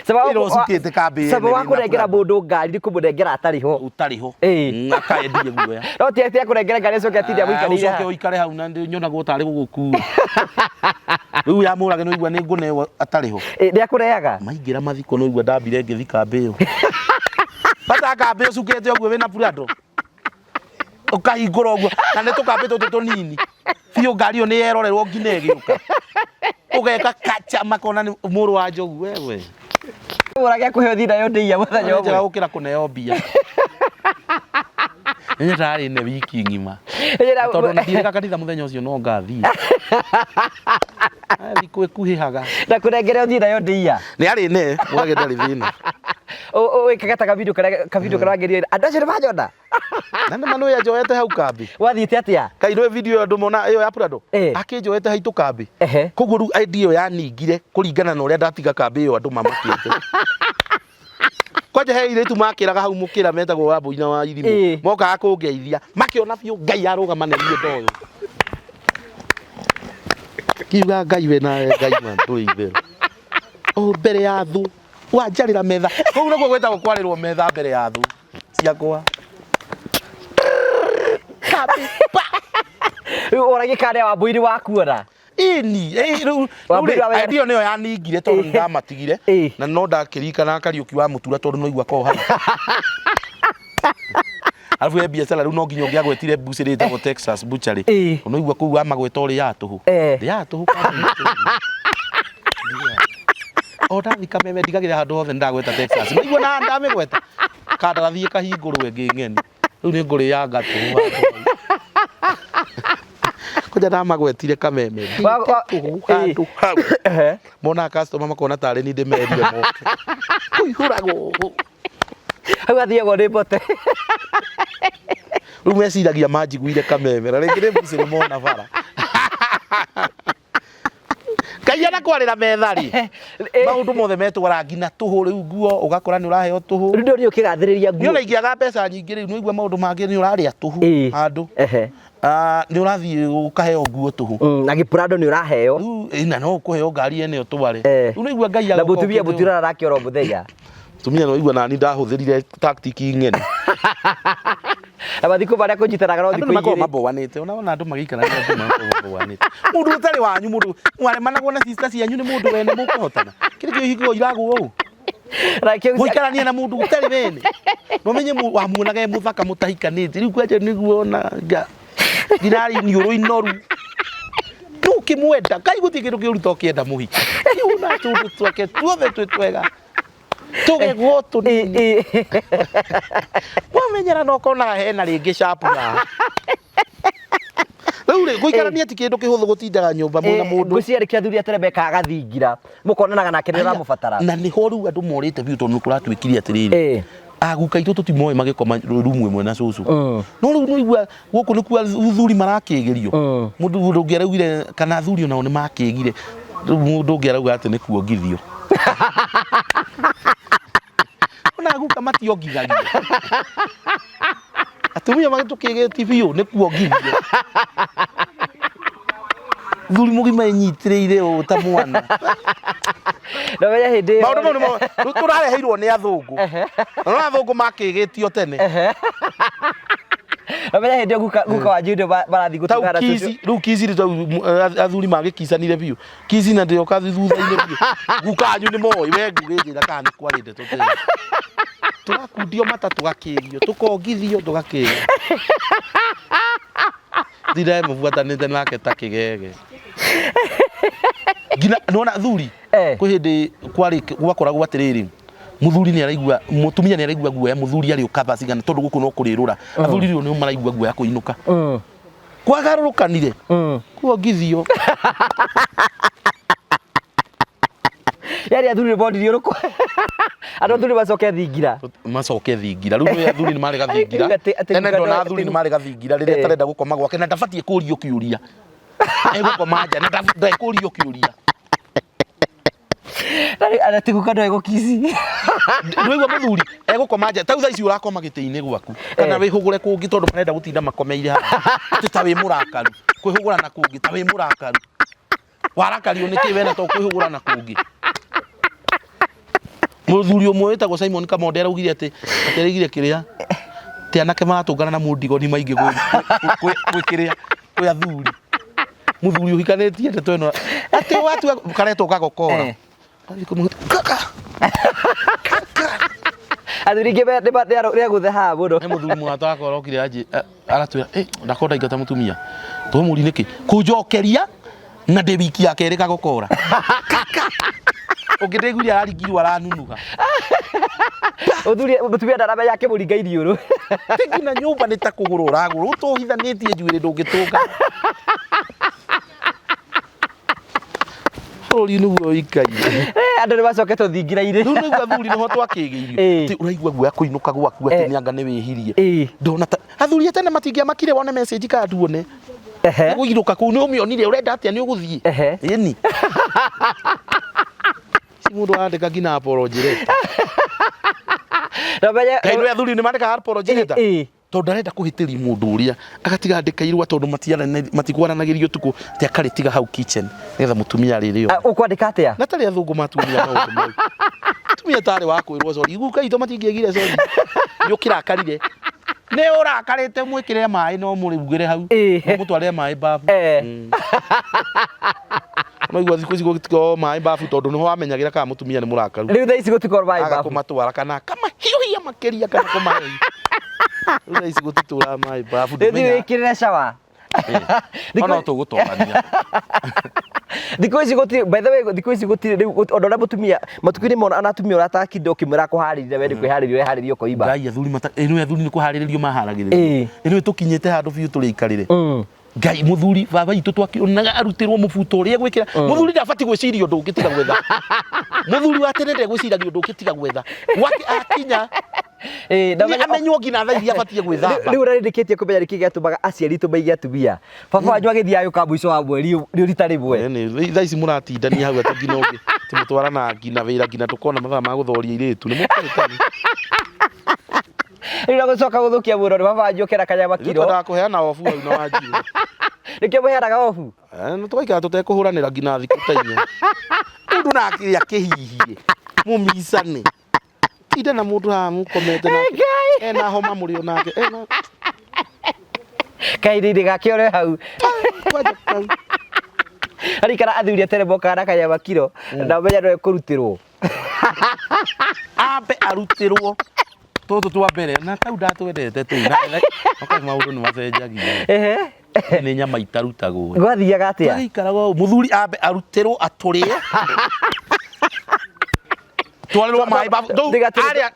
sababu wako regera mundu ngari kumurengera atariho akaendie guoya no ti ati akurengera ngari coke atindi amuikarire coke uikare hau na nyonagwo tari guguku riu ya murage no igua ni nguneo atariho ni akureaga maingira mathiko no igua ndambire ngithika mbio bata kambe ucukete uguo wina Prado ukahingura uguo na ni tukambe tutu tunini biu ngari yo ni yerorerwo ngine giuka ugeka kacha makona ni muru wa njogu wewe urage kuheo thina yo ndia muthenya umwe njega gukira kuneo mbia ni tari ne wiki ngima tondu ndireka kanitha muthenya ucio no ngathi thikũ ĩkuhĩhaga na kũnengere thina yo ndia nĩ arĩ ne mwage ndarĩ thĩna wĩkaga ta kavideo karĩa wagerio andũ acio nĩ manyona na nĩ manũ njoete hau kambi wathiĩte atĩa kairwo video ĩyo andũ mona ĩyo ya Prado akĩnjoete haitũ kambi koguo rĩu idea ĩyo yaningire kũringana na ũrĩa ndatiga kambi ĩyo andũ mamakĩte kwanja he iretu makĩraga hau mũkĩra metagwo wa Mbũi na wa Irimũ mokaga kũngeithia makĩona biũ Ngai arũgama na niĩ ndoyo kiuga Ngai we nawe Ngai man ndũĩ o mbere ya thũ wanjarĩra metha kũu nĩguo gwĩtagwo kwarĩrwo metha mbere ya thũ ciakwa rĩu ũragĩkania wa Mbũi wakuona ini rĩu ndio nĩyo yaningire tondũ ndamatigire na no ndakĩririkana Kariũki wa Mũtura tondũ no igua ko hau alafu ya biashara rĩu no nginya ũngĩagwetire mbucĩrĩ ĩtagwo Texas Butchery no igua kũu amagweta ũrĩ ya tũhũ o ndathika meme ndigagĩra handũ hothe ndagweta Texas no igua na ndamĩgweta kandarathiĩ kahingũrwe ngĩng'eni rĩu nĩ ngũrĩ ya ngatũ koja ndamagwetire kameme handũ hau mona customer makona tarĩ ni ndĩmerie moke kũihũragwo hau athiagwo nĩ mbote rĩu meciragia manjiguire kameme na rĩngĩ nĩ mbucĩrĩ mona bara Ngai anakwarĩra metha rĩ maũndũ mothe metwara nginya tũhũ rĩu nguo ũgakora nĩ ũraheo tũhũ rĩu nĩ ũkĩgathĩrĩria nguo nĩ ũraingĩaga mbeca nyingĩ rĩu nĩ ũigua maũndũ mangĩ nĩ ũrarĩa tũhũ handũ nĩ ũrathiĩ ũkaheo nguo tũhũ na Prado nĩ ũraheo rĩu na no ũkũheo ngari ene ĩyo tware rĩu nĩ ũigua Ngai na mũtumia mũtura arakĩora mũthenya tumia no igua nani ndahũthĩrire tactic ng'eni abathiko baria kũnyitanaga no thikũ igĩrĩ mabowanĩte ona andũ magĩikara andũ mabowanĩte mũndũ ũtarĩ wanyu mũndũ mwaremanagwo na sister cianyu nĩ mũndũ wene mũkũhotana kĩrĩ kĩo higo iragwo ũũ gũikarania na mũndũ ũtarĩ wene no menye wamuonaga mũthaka mũtahikanĩte rĩu kwanja nĩguo ona nginari niũrũ inoru ndũkĩmwenda Ngai gũtirĩ kĩndũ kĩũru to kĩenda mũhiki rĩu na tũndũ twake tuothe twĩ twega tũgegwo tũnini wamenyera no konaga hena rĩngĩ sharp haha Rĩu gũikarania ti kĩndũ kĩhũthũ gũtindaga nyũmba mwĩna mũndũ. Ngwĩciria athuri atere meka agathingira mũkonanaga nake nĩ ũramũbatara. Na nĩho rĩu andũ morĩte biũ tondũ nĩkũratuĩkire atĩrĩrĩ. Aguka itũ tũtimoĩ magĩkoma rumu ĩmwe na cũcũ. No rĩu nĩigua gũkũ nĩkuo athuri marakĩgĩrio. Mũndũ ũngĩaraugire kana athuri onao nĩmakĩgire. Mũndũ ũngĩarauga atĩ nĩkuongithio. Ona aguka mationgithagia. Atumia magĩtũkĩgĩti biũ nĩkuongithio. Thuri mũgima enyitĩrĩire ũũ ta mwana. Ndamenya hĩndĩ maũndũ mau nĩmo tũrareheirwo nĩ athũngũ. No athũngũ makĩgĩtio tene. Ndamenya hĩndĩ guka wa Jude barathi gũtugana tũcu. Rĩu kizi athuri magĩkicanire biũ. Kizi na ndĩoka thutha-inĩ biũ. Guka wanyu nĩ moĩ we ngugĩnjĩra kana nĩ kwarĩte tũtĩre. Tũrakundio mata tũgakĩgio tũkongithio tũgakĩgio. Thira mũbuatanĩte nake ta kĩgege. Ngina nona athuri kwĩ hĩndĩ gwakoragwo atĩrĩrĩ muthuri nĩ araigua mutumia nĩ araigua guoya muthuri arĩ ũkaba cigana tondũ gũkũ no kũrĩrũra athuri rĩu nĩ maraigua guoya kũinũka kwagarũrũkanire kuongithio. Yari athuri bondirio rũkũ andũ athuri macoke thingira rĩu nĩ athuri nĩ marĩ gathingira tene ndona athuri nĩ marĩ gathingira rĩrĩa tarenda gũkoma gwake na ndabatiĩ kũũrio kĩũria egũkoma nja na ndekũũrio kĩũria. Anatiguka ndo egũkici ndũigua mũthuri egũkoma nja tau thaa ici ũrakoma gĩtĩ-inĩ gwaku kana wĩhũgũre kũngĩ tondũ marenda gũtinda makomeire haha ta wĩ mũrakaru kwĩhũgũra na kũngĩ ta wĩ mũrakaru warakario nĩkĩ wena to kwĩhũgũra na kũngĩ. Mũthuri ũmwe wĩtagwo Simon Kamonde araugire atĩ atĩrĩgire kĩrĩa te anake maratũngana na mũndigoni maingĩ gwĩkĩrĩa kwĩ athuri. Mũthuri ũhikanĩtie ndeto ĩno atĩ watu karetwo gagokora athuri ingĩ rĩa gũthe haha mũno. Nĩ mũthuri mũrata wakwa arokire anjĩ aratwĩra ndakorwo ndaingata mũtumia tũmũri nĩkĩ kũnjokeria na ndĩ wiki ya kerĩ gagokora. Ũngĩndeiguire araringirwo aranunuha. Mũtumia ndaramenya akĩmũringa iniũrũ. Ngina nyũmba nĩ ta kũgũrũ ũragũrũ ũtũhithanĩtie njuĩrĩ ndũngĩtũnga. Bũrũri nĩguo ũikaire. Andũ nĩ macoketwo thingira-inĩ. Rĩu nĩguo athuri nĩho twakĩgĩirio. Atĩ ũraigua guoya kũinũka gwaku atĩ nĩ anga nĩ wĩhirie. Ndona ta athuri a tene matingĩamakire wone message kandi wone. Gũirũka kũu nĩ ũmĩonire ũrenda atĩa nĩ ũgũthiĩ. Ĩni. Mũndũ arandĩka nginya apology letter. Kaĩ athuri nĩ mandĩkaga apology letter tondũ ndarenda kũhĩtĩria mũndũ ũrĩa agatiga andĩka irũa tondũ matikwaranagĩrio ũtukũ atĩ akarĩtiga hau kitchen nĩgetha mũtumia arĩrĩo. Ũkwandĩka atĩa? Na tarĩ athũngũ matuĩria maũndũ mau. Mũtumia tarĩ wa kwĩrwo sorry guka itũ matingĩagire sorry nĩ ũkĩrakarire nĩ ũrakarĩte mwĩkĩre maĩ no mũrĩugĩre hau mũtwarĩre maĩ babu. Maigua thikũ ici gũtikorwo maĩ babu tondũ nĩho wamenyagĩra kana mũtumia nĩ mũrakaru. Rĩu thaa ici gũtikorwo maĩ babu. Agakũmatwara kana kamahiũhia makĩria kana kũmahe. Rĩu thaa ici gũtitũra maĩ babu. Rĩu wĩkĩrĩre shawa. Ona tũgũtwarania. Thikũ ici gũtirĩ by the way thikũ ici gũtirĩ rĩu ũndũ ũrĩa mũtumia matukũ-inĩ mona ana atumia ũratakinde ũkĩmwĩra kũharĩrĩria we nĩ kwĩharĩria weharĩrie ũkoimba. Ngai athuri ĩno athuri nĩ kũharĩrĩrio maharagĩrĩrio. Ĩno tũkinyĩte handũ biũ tũrĩikarĩre. Ngai muthuri baba itũ twakĩonaga arutĩrwo mũbuto ũrĩa gwĩkĩra muthuri ndabatiĩ gwĩciria ũndũ ũngĩ tiga gwetha. Muthuri wa tene ndegwĩciragia ũndũ ũngĩ tiga gwetha. Gwake akinya nĩ amenywo nginya thaa iria abatiĩ gwĩthamba. Rĩu ũrarĩndĩkĩtie kũmenya nĩkĩ gĩatũmaga aciari aitũ maige atumia. Baba wanyu agĩthiĩ agĩũka mũico wa mweri rĩu rita rĩmwe. Thaa ici mũratindania hau atĩ nginya ũngĩ tũmũtwarana nginya wĩra nginya tũkona mathaa ma gũthoria airĩtu nĩ mũkũrĩtani. Rĩu gũcoka gũthũkia mũno nĩ baba wanyu ũkĩra kanyama kiro. Nĩkwendaga kũheana obu hau na wanjiru. Nĩkĩo mũheanaga obu? Nĩ tũgaikara tũtekũhũranĩra nginya thikũ ta inya. Mũndũ nakĩrĩa kĩhihie mũmicane. Tinda na mũndũ haha mũkomete nake ena homa mũrĩ o nake kairĩrĩ gake ore hau. Arikara athuri atere mokaga na kanyama kiro na ũmenya no ekũrutĩrwo. Ambe arutĩrwo tũtũ twa mbere na tau ndatwendete tũu na maũndũ nĩ macenjagia. Nĩ nyama itarutagwo. Gwathiaga atĩa? Tũikaraga mũthuri ambe arutĩrwo atũrĩe. twarĩrwo maĩ babu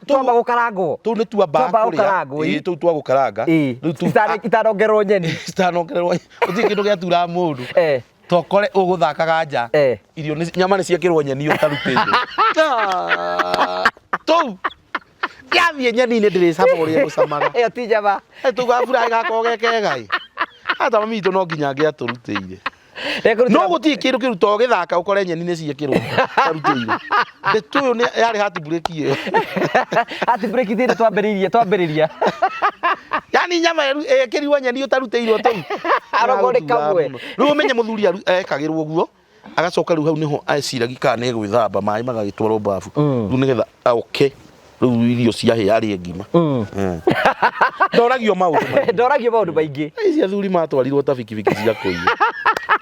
twamba gũkarangwo tu nĩ tuambaga kũrĩa tu twa gũkaranga itarongerwo nyeni citanongererwo gũtirĩ kĩndũ gĩatura mũndũ tokore ũgũthakaga nja irio nyama nĩ ciekĩrwo nyeni ũtarutĩirwo tu yathiĩ nyeni-inĩ ndĩrĩcama ũrĩa gũcamaga ĩyo ti njama tũgabura gakorwo gekega hata mami witũ no nginya angĩatũrutĩire no gũtirĩ kĩndũ kĩruta ũgĩthaka ũkore nyeni nĩ ciekĩrwo ũtarutĩirwo ndeto ũyũ nĩ yarĩ heartbreak ĩyo heartbreak thĩinĩ twambĩrĩria yani nyama ĩkĩrirwo nyeni ũtarutĩirwo tũu arogore kamwe rĩu ũmenye mũthuri ekagĩrwo ũguo agacoka rĩu hau nĩho aciragia kana nĩ gwĩthamba maĩ magagĩtwarwo bafu rĩu nĩgetha oke rĩu irio ciahĩa arĩe ngima ndoragio maũndũ maingĩ ici athuri matwarirwo ta bikibiki cia kũiya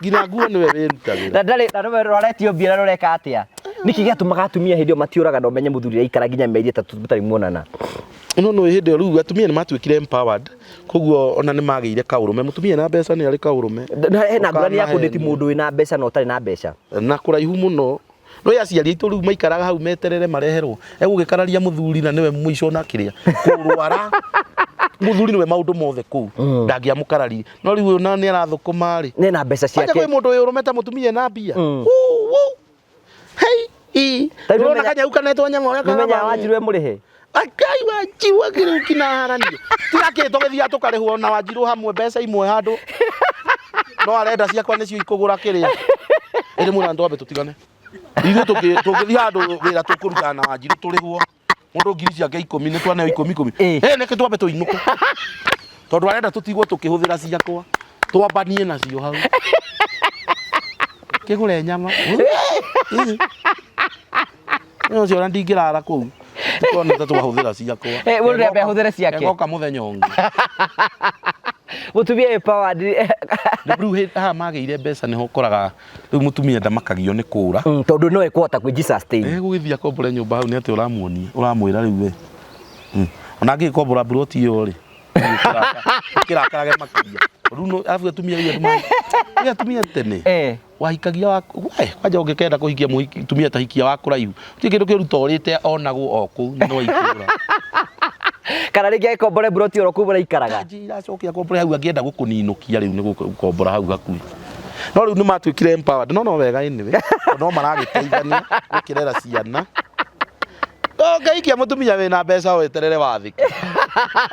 nginya nguo nĩwe wĩrutagĩra na ndarĩ rwaretio mbia na rũreka atĩa nĩkĩ gĩatũmaga atumia hĩndĩ ĩyo matiũraga na ũmenye mũthuri aikara nginya mĩeri 3 mũtarĩ muonana no hĩndĩ ĩyo rĩu atumia nĩ matuĩkire empowered koguo ona nĩ magĩire kaũrũme mũtumia na mbeca nĩ arĩ kaũrũme hena ngũrani ya kũndĩti mũndũ wĩna mbeca na ũtarĩ na mbeca na kũraihu mũno no yaciari aitũ rĩu maikaraga hau meterere mareherwo egũgĩkararia mũthuri na nĩwe mũico na kĩrĩa kũrwara mũthuri nĩwe maũndũ mothe kũu ndangĩamũkarari no rĩu ona nĩ arathũkũma rĩ nena mbeca ciake kwĩ mũndũ wĩ ũrũme ta mũtumia na mbia hei ũrona kanyau kanetwo nyama ũrĩa kagamba Wanjiru mũrĩhe akai Wanjiru agĩrĩu kinaharanio tirakĩtwo gĩthia tũkarĩhwo na Wanjiru hamwe mbeca imwe handũ no arenda ciakwa nĩcio ikũgũra kĩrĩa ĩrĩ mũna twambe tũtigane ithuĩ tũgĩthiĩ handũ wĩra tũkũrutana na Wanjiru tũrĩhwo mũndũ ngiri ciake 10 nĩ twaneo 10 nĩkĩ twambe tũinũke tondũ arenda tũtigwo tũkĩhũthĩra ciakwa twambanie nacio hau kĩgũre nyama no cio ndingĩrara kũu twana twahũthĩra ciakwa mũndũ nĩ ahũthĩre ciake ngoka mũthenya ũngĩ mũtumia empowered rĩu haha magĩire mbeca nĩho ũkoraga rĩu mũtumia ndamakagio nĩ kũũra tondũ no ekũhota kwĩsustain gũgĩthiĩ akombore nyũmba hau nĩ atĩ ũramwĩra rĩu ona angĩkombora buroti ĩyo rĩ kĩrakarage makĩria rĩu arabu atumia rĩu atumia tene wahikagia kwanja ũngĩkenda kũhikia mũtumia tahikia wa kũraihu ti kĩndũ kĩruta ũrĩte onagwo o kũu no ikũra kana rĩngĩ akombore buroti oro kũu ikaraga iracokia akombore hau angĩenda gũkũninũkia rĩu nĩ gũkombora hau hakuhĩ no rĩu nĩ matuĩkire empowered no wega anyway no maragĩteithania gũkĩrera ciana ngaikia mũtumia wĩna mbeca weterere wathĩki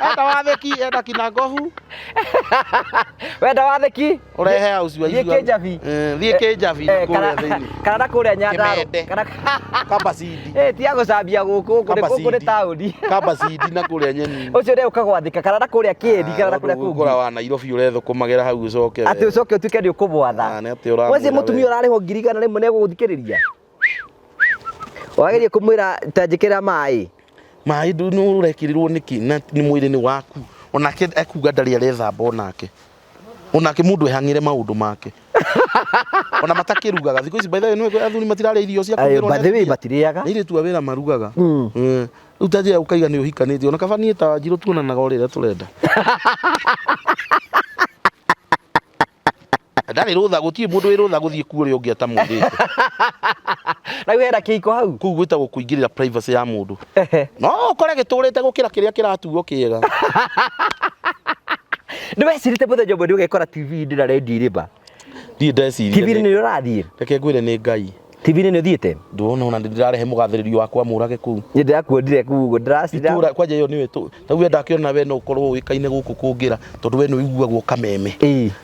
enda wathĩki enda kinangohu wenda wathĩki ũrehe house wa thiĩ Kĩnjabi thiĩ Kĩnjabi kũrĩa thĩinĩ kana na kũrĩa Nyandarũa kana Kabacidi tia gũcambia gũkũ kũrĩ taũni Kabacidi na kũrĩa nyeni ũcio nĩ ũkagwathĩka kana na kũrĩa Kĩeni kana na kũrĩa kũngĩ ũkora wa Nairobi ũrethũkũmagĩra hau ũcoke atĩ ũcoke ũtuĩke nĩ ũkũbwatha wese mũtumia ũrarĩhwo 100 rĩmwe nĩ egũgũthikĩrĩria wageria kumwira tanjikira mai nĩ ũrekĩrĩrwo nĩkĩ na nĩ mwĩrĩ-inĩ waku onake ekuga ndarĩ arethamba onake mũndũ ehang'ĩre maũndũ make ona matakĩrugaga thikũ ici by the way nĩ athuri matirarĩa irio cia kũgĩrwo by the way matirĩaga nĩ tu wĩra marugaga rĩu tanjĩa ũkaiga nĩ ũhikanĩtie ona kaba niĩ ta Wanjiru tuonanaga ũrĩa tũrenda ndarĩ rũtha gũtirĩ mũndũ wĩ rũtha gũthiĩ kuo ũrĩa ũngĩ atamwĩrĩte na wĩra kĩhiko hau kũu gwĩtagwo kũingĩrĩra privacy ya mũndũ no ũkore gĩtũrĩte gũkĩra kĩrĩa kĩratuo kĩega nĩ wecirĩte mũthenya ũmwe nĩ ũgekora TV-inĩ na redio irĩmba ndiĩ ndeciria TV-inĩ nĩ ũrathiĩ reke ngwĩre nĩ Ngai TV-inĩ nĩ ũthiĩte ndona ona ndĩrarehe mũgathĩrĩrio wakwa mũrage kũu nĩ ndĩrakuonire kũu ndĩracira itũra kwanja ĩyo nĩwe taguo ndakĩona we no ũkorwo ũĩkaine gũkũ kũngĩra tondũ we nĩ ũiguagwo kameme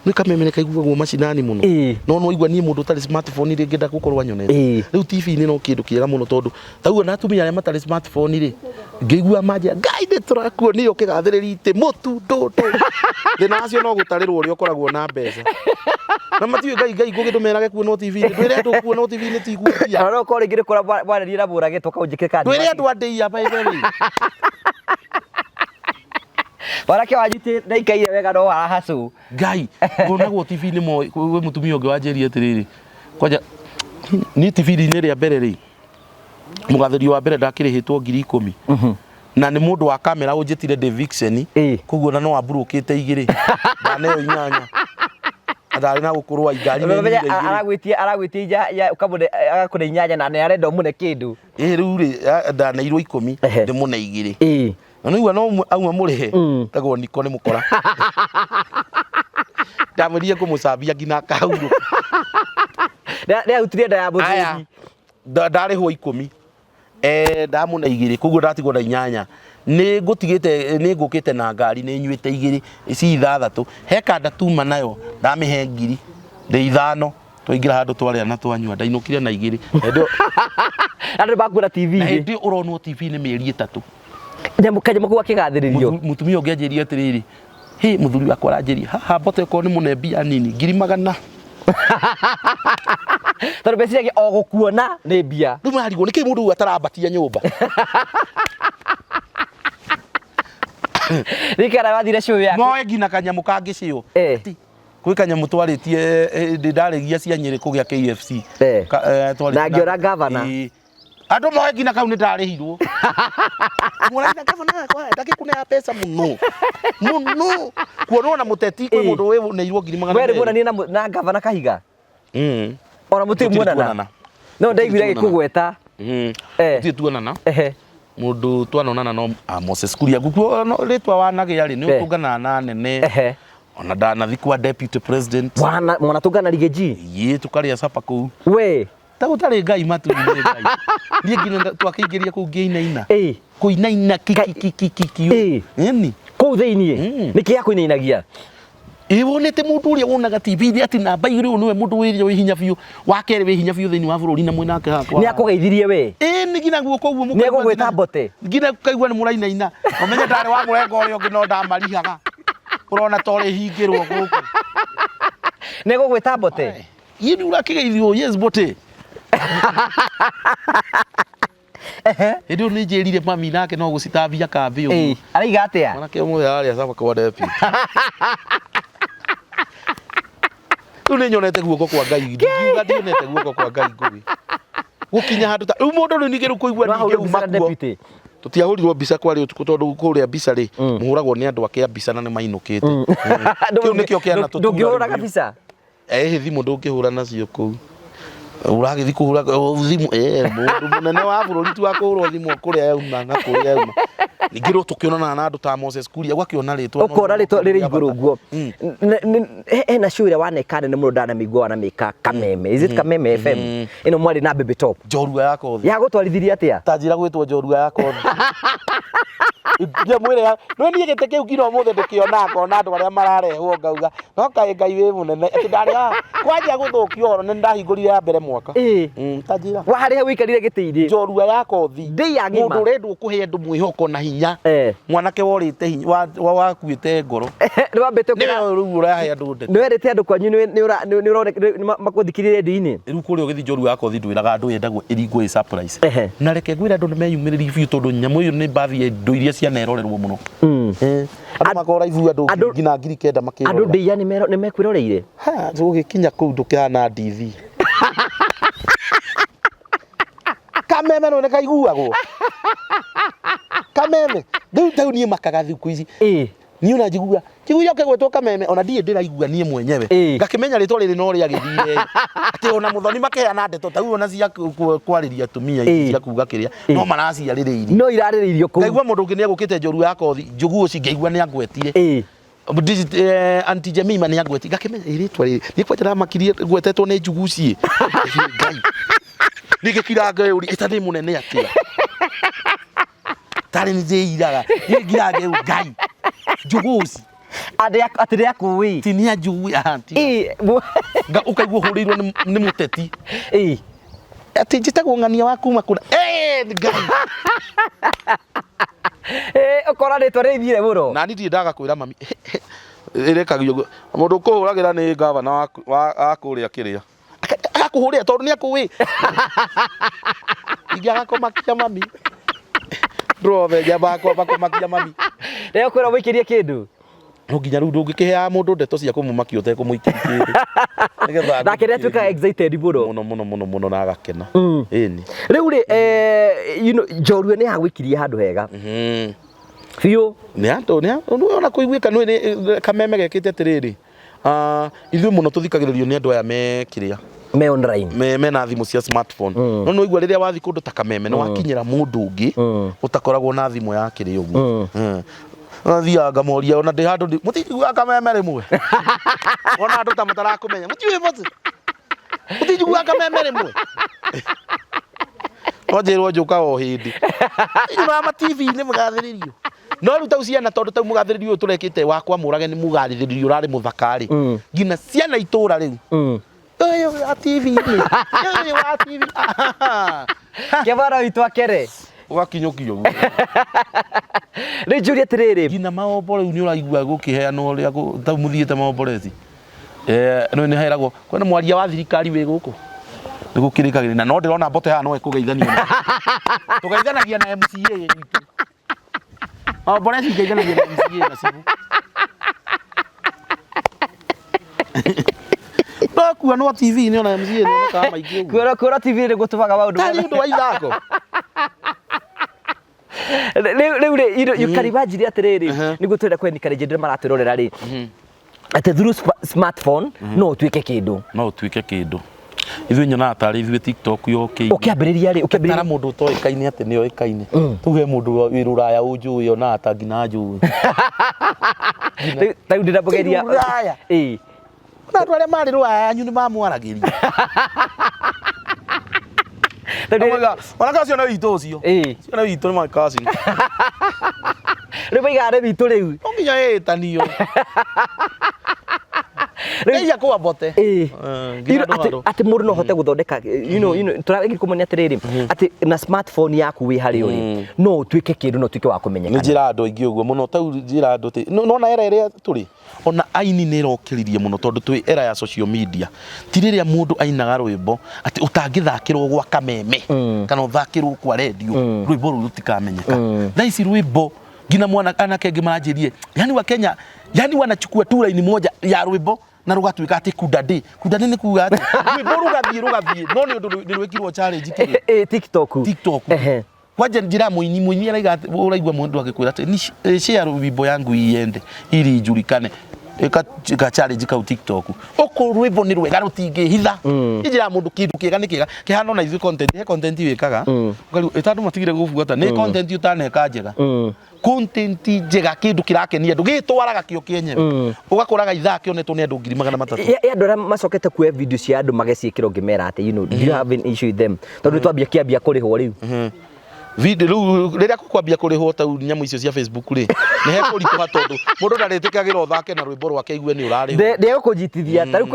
nĩ kameme nĩ kaiguagwo macinani mũno no no igua niĩ mũndũ ũtarĩ smartphone rĩ ngĩenda gũkorwo anyonete rĩu TV-inĩ no kĩndũ kĩega mũno tondũ taguo na atumia arĩa matarĩ smartphone rĩ ngĩigua manja Ngai nĩ tũrakuonio kĩgathĩrĩri itĩ mũtu ndũndũ thĩna wacio no gũtarĩrwo ũrĩa ũkoragwo na mbeca na matiũĩ Ngai ngũgĩtũmerage kuonwo TV-inĩ twĩre andũ kuonwo TV-inĩ ti guoya no ko rĩngĩ kũra mwarĩrie na mũrage toka ũnjĩke kandi twĩre andũ andĩia by the way barake wajite ndaikaire wega no warahacu Ngai ngonagwo TV-inĩ we mũtumia ũngĩ wanjĩria atĩrĩrĩ kwanja ni TV-inĩ rĩa mbere rĩ mũgathĩrio wa mbere ndakĩrĩhĩtwo 10,000 na nĩ mũndũ wa kamera ũnjĩtire ndĩ vixen koguo na no aburũkĩte 2 ndaneo 8 Ndarĩ na gũkũrwa ingari nĩ aragwĩtia ya ukamune agakũne inyanya na nĩ arenda ũmune kĩndũ rĩu rĩ ndanĩirwo 10 ndĩmũne 2 na nĩigua no auma mũrĩhe tagwo niko nĩ mũkora ndamũrire kũmũcambia nginya akahurũka nĩ ahutirie nda ya mũthuri ndarĩhwo 10 ndamũne 2 koguo ndatigwo na inyanya nĩ ngũkĩte na ngari nĩ nyuĩte 2 ici 6 he kanda tuma nayo ndamĩhe 1000 ndĩ 5 twaingĩra handũ twarĩa na twanyua ndainũkire na 2 andũ bakuona TV na hĩndĩ ũronwo TV nĩ mĩeri 3 kanyamũ kau akĩgathĩrĩrio mũtumia ũngĩ anjĩria atĩrĩrĩ hĩ mũthuri wakwa aranjĩria haha mbote ko nĩ mũne mbia nini 200 tondũ meciria o gũkuona nĩ mbia rĩu marigwo nĩkĩ mũndũ ũyũ atarambatia nyũmba rikara wathire show yake moe ngina kanyamũ kangĩcio kwĩ kanyamũ twarĩtie ndarĩgia cia Nyĩrĩ kũgĩa KFC na ngĩora governor andũ moe ngina kau nĩ ndarĩhirwo mũraina governor ndagĩkũnea pesa mũno kuonwo na mũteti kwĩ mũndũ wĩ neirwo 200 wewe muonanie na governor Kahiga ona mũtĩ muonana no ndaiguire gĩkũgweta tie tuonana mũndũ twanonana no Moses Kuria gukuo rĩtwa wanagĩa rĩ nĩ ũtũngana na nene ona ndanathi kwa deputy president mwana tũngana Rigathi yĩ tukarĩa capa kũu we ta gũtarĩ ngai matu-inĩ ngai niĩ nginya twakĩingĩria kũu ngĩinaina kũinaina kiki ni kũu thĩinĩ nĩkĩ ya kũinainagia wonete mũndũ ũrĩa wonaga TV-inĩ atĩ namba igĩrĩ ũyũ nĩwe mũndũ wĩ hinya biũ wa kerĩ wĩ hinya biũ thĩinĩ wa bũrũri na mwĩnake hakwa nĩ akũgeithirie we nĩ nginya guoko ũguo nĩ egũgwĩta Mbote nginya kaigua nĩ mũrainaina ũmenye ndarĩ wa mũrengo ũrĩa ũngĩ no ndamarihaga ũrona ta ũrĩ hingĩrwo gũkũ nĩ egũgwĩta Mbote yĩ nĩ ũrakĩgeithio yes Mbote hĩndĩ ĩyo nĩ njĩrire mami nake no gũcitambia kambĩ ũguo araiga atĩa mwanake ũmwe arĩa caba kwa deputy rĩu nĩ nyonete guoko kwa Ngai ngiuga ndionete guoko kwa Ngai ngũĩ gũkinya handũ ta rĩu mũndũ rĩu ningĩ kũigua ningĩ uma kuo tũtiahũrirwo mbica kwarĩ ũtukũ tondũ kũrĩa mbica rĩ mũhũragwo nĩ andũ ake a mbica na nĩ mainũkĩte kĩu nĩkĩo kĩana tũtura ndũngĩhũraga mbica thimũ ndũngĩhũra nacio kũu ũragĩthi kũhũra thimũ mũndũ mũnene wa bũrũri tu akũhũrwo thimũ kũrĩa yauma na kũrĩa yauma ningĩ rĩu tũkĩonana na andũ ta Moses Kuria ũgakĩona rĩtwa ũkona rĩtwa rĩrĩ igũrũ guo hena show ĩrĩa wanekana nĩ mũndũ ndanamĩigua wanamĩka Kameme is it Kameme FM ĩno mwarĩ na Baby Top njorua ya kothi ya gũtwarithirie atĩa tanjira gwĩtwo njorua ya kothi mwĩre no niĩ gĩtĩ kĩu nginya ũmũthĩ ndĩkĩona ngona andũ arĩa mararehwo ngauga no kaĩ Ngai wĩ mũnene atĩ ndarĩ kwanjia gũthũkio ũhoro nĩ ndahingũrire ya mbere mwaka tanjira waharĩa wĩikarire gĩtĩ-inĩ njorua ya kothi mũndũ ũrendwo kũhe andũ mwĩhoko na hinya mwanake worĩte hinya wakuĩte ngoro nĩ wambĩte rĩu ũrahe andũ ndete nĩ werĩte andũ kwanyu nĩ makũthikĩrĩria ndĩ-inĩ rĩu kũrĩa ũgĩthi njorua ya kothi ndwĩraga andũ yendagwo ĩringwo ĩ surprise na reke ngwĩre andũ nĩ meyumĩrĩrie biũ tondũ nyamũ ĩyo nĩ mbathi ya indo iria cianerorerwo mũno andũ makora ibu andũ nginya 9,000 makĩrora andũ ndĩya nĩ mekwĩroreire tũgĩkinya kũu ndũkĩhana ndithi Kameme no nĩ kaiguagwo Kameme rĩu niĩ makaga thikũ ici niĩ ona njiguga ũkĩgwĩtwo Kameme ona ndiĩ ndĩraigua niĩ mwenyewe ngakĩmenya rĩtwa rĩrĩ no rĩa gĩthire atĩ ona mũthoni makĩheana ndeto ta ona cia kwarĩria atumia ici cia kuga kĩrĩa no maraciarĩrĩirie no irarĩrĩirio kũu ngaigua mũndũ ũngĩ nĩ egũkĩte njorua ya kothi njugu ũci ngaigua nĩ angwetire Aunty Jemima nĩ angwetire ngakĩmenya rĩtwa rĩrĩ nĩ kwanja ndamakirie ngwetetwo nĩ njugu ciĩ Ngai nĩgĩkira ngeũri ĩtarĩ mũnene atĩa tarĩ nĩndĩiraga nĩngira Ngai njugu ũci atĩ rĩa kũĩ ti nĩ anjugu ũkaigua ũhũrĩirwo nĩ mũteti atĩ njĩtagwo ng'ania wa kuma kũna Ngai ũkora rĩtwa rĩthire mũno na niĩ ndirĩ ndagakwĩra mami ĩrekagio mũndũ ũkũhũragĩra nĩ gavana wa kũrĩa kĩrĩa akũhũrĩra tondũ nĩ akũĩ ingĩ agakomakia mami ndrove njamba kũmakia mami rĩo kwĩra mũikĩrie kĩndũ no nginya rĩu ndũngĩkĩheaga mũndũ ndeto cia kũmũmakia ũtekũmũikĩria kĩndũ nĩgetha nake nĩ atuĩkaga excited mũno na agakena ĩni rĩu rĩ njorua nĩ hagwĩkirie handũ hega biũ nĩ andũ ona kũiguĩka nĩ Kameme gekĩte atĩrĩrĩ ithuĩ mũno tũthikagĩrĩrio nĩ andũ aya me kĩrĩa me online me na thimũ cia smartphone no no igua rĩrĩa wathi kũndũ ta Kameme nĩ wakinyĩra mũndũ ũngĩ ũtakoragwo na thimũ ya kĩrĩa ũguo Nathiaga ngamoria ona ndĩ handũ mũtijiguaga Kameme rĩmwe ona andũ ta mũtarakũmenya mũtiũĩ boti mũtijiguaga Kameme rĩmwe Onjĩrwo njũka o hĩndĩ ino ama TV-inĩ mũgathĩrĩrio no rĩu tau ciana tondũ tau mũgathĩrĩrio ũyũ tũrekĩte wakwa mũrage nĩ mũgathĩrĩrio ũrarĩ mũthakari ngina ciana itũra rĩu ũyũ wa TV-inĩ ũyũ wa TV Kĩbara witũ akere ũgakinyũkio ũguo rĩu njũrie atĩrĩrĩ ngina maombo rĩu nĩ ũraigua gũkĩheana ũrĩa tau mũthiĩte maomboreti no nĩ heragwo kwĩna mwaria wa thirikari wĩ gũkũ nĩ gũkĩrĩkagĩrĩria na no ndĩrona mbote haha no ĩkũgeithania tũgeithanagia na MCA witũ maomboreti ngeithanagia na MCA na cibu kuona no TV-inĩ ona MCA nĩ onekaga maingĩ ũguo kuona TV-inĩ gũtũmaga maũndũ tari ũndũ wa ithako rĩu karibanjiri atĩrĩrĩ nĩguo twenda kwenikaria njĩndĩra maratwĩrorera rĩ atĩ through smartphone no ũtuĩke kĩndũ no ũtuĩke kĩndũ ithuĩ nyonaga tarĩ ithuĩ TikTok yokĩire ũkĩambĩrĩria rĩ ũkĩambĩrĩria mũndũ ũtoĩkaine atĩ nĩ oĩkaine tuge mũndũ wĩ rũraya ũnjũĩ ona ta ngina njũĩ tau ndĩramũgeria ĩ na andũ arĩa marĩ rũraya yanyu nĩ mamwaragĩria ona kaciona witũ ũcio ciona witũ nĩ my cousin rĩu maigare witũ rĩu no nginya ĩtanio Reja kwa bote. Ati mũndũ no hote gũthondeka tũragĩrĩria kũmenya atĩrĩrĩ atĩ na smartphone yaku wĩ harĩ ũrĩ no ũtuĩke kĩndũ no ũtuĩke wa kũmenyekana. Nĩ njĩra andũ aingĩ ũguo mũno tau njĩra andũ no era ĩrĩa tũrĩ ona aini nĩ rokĩririe mũno tondũ twĩ era ya social media ti rĩrĩa mũndũ ainaga rwĩmbo atĩ ũtangĩthakĩrwo gwa Kameme kana ũthakĩrwo kwa radio rwĩmbo rũu rũtikamenyeka. Thaa ici rwĩmbo ngina mwana anake angĩ manjĩrie yani wa Kenya yani wanachukua tu line moja ya rwĩmbo na rugatuĩka atĩ kudade nĩ kuga atĩ rwĩmbo rũgathiĩ no nĩ ũndũ nĩ rwĩkirwo challenge kĩrĩa TikTok kwanja njĩra mũini araiga ũraigua mũndũ agĩkwĩra atĩ share rwĩmbo yangu iende ili ijulikane eka challenge kau TikTok oko rwĩmbo nĩ rwega rũtingĩhitha njĩra mũndũ kĩndũ kĩega nĩ kĩega kĩhana na ithuĩ content wĩkaga ĩtandũ matigire gũbuata nĩ content ũtaneka njega content njega kĩndũ kĩrakenia andũ gĩtwaraga kĩo kĩenyewe ũgakoraga ithaa kĩonetwo nĩ andũ 300,000 andũ arĩa macokete kuoya video cia andũ mageciĩkĩra ngĩmera atĩ do you have an issue with them tondũ twambia kĩambia kũrĩhwo rĩu video rĩrĩa kũkwambia kũrĩhwo ta nyamũ icio cia Facebook rĩ nĩ he kũritũha tondũ mũndũ ndarĩtĩkagĩra ũthake na rwĩmbo rwake igue nĩ ũrarĩhwo ndegũkũnyitithia tarĩu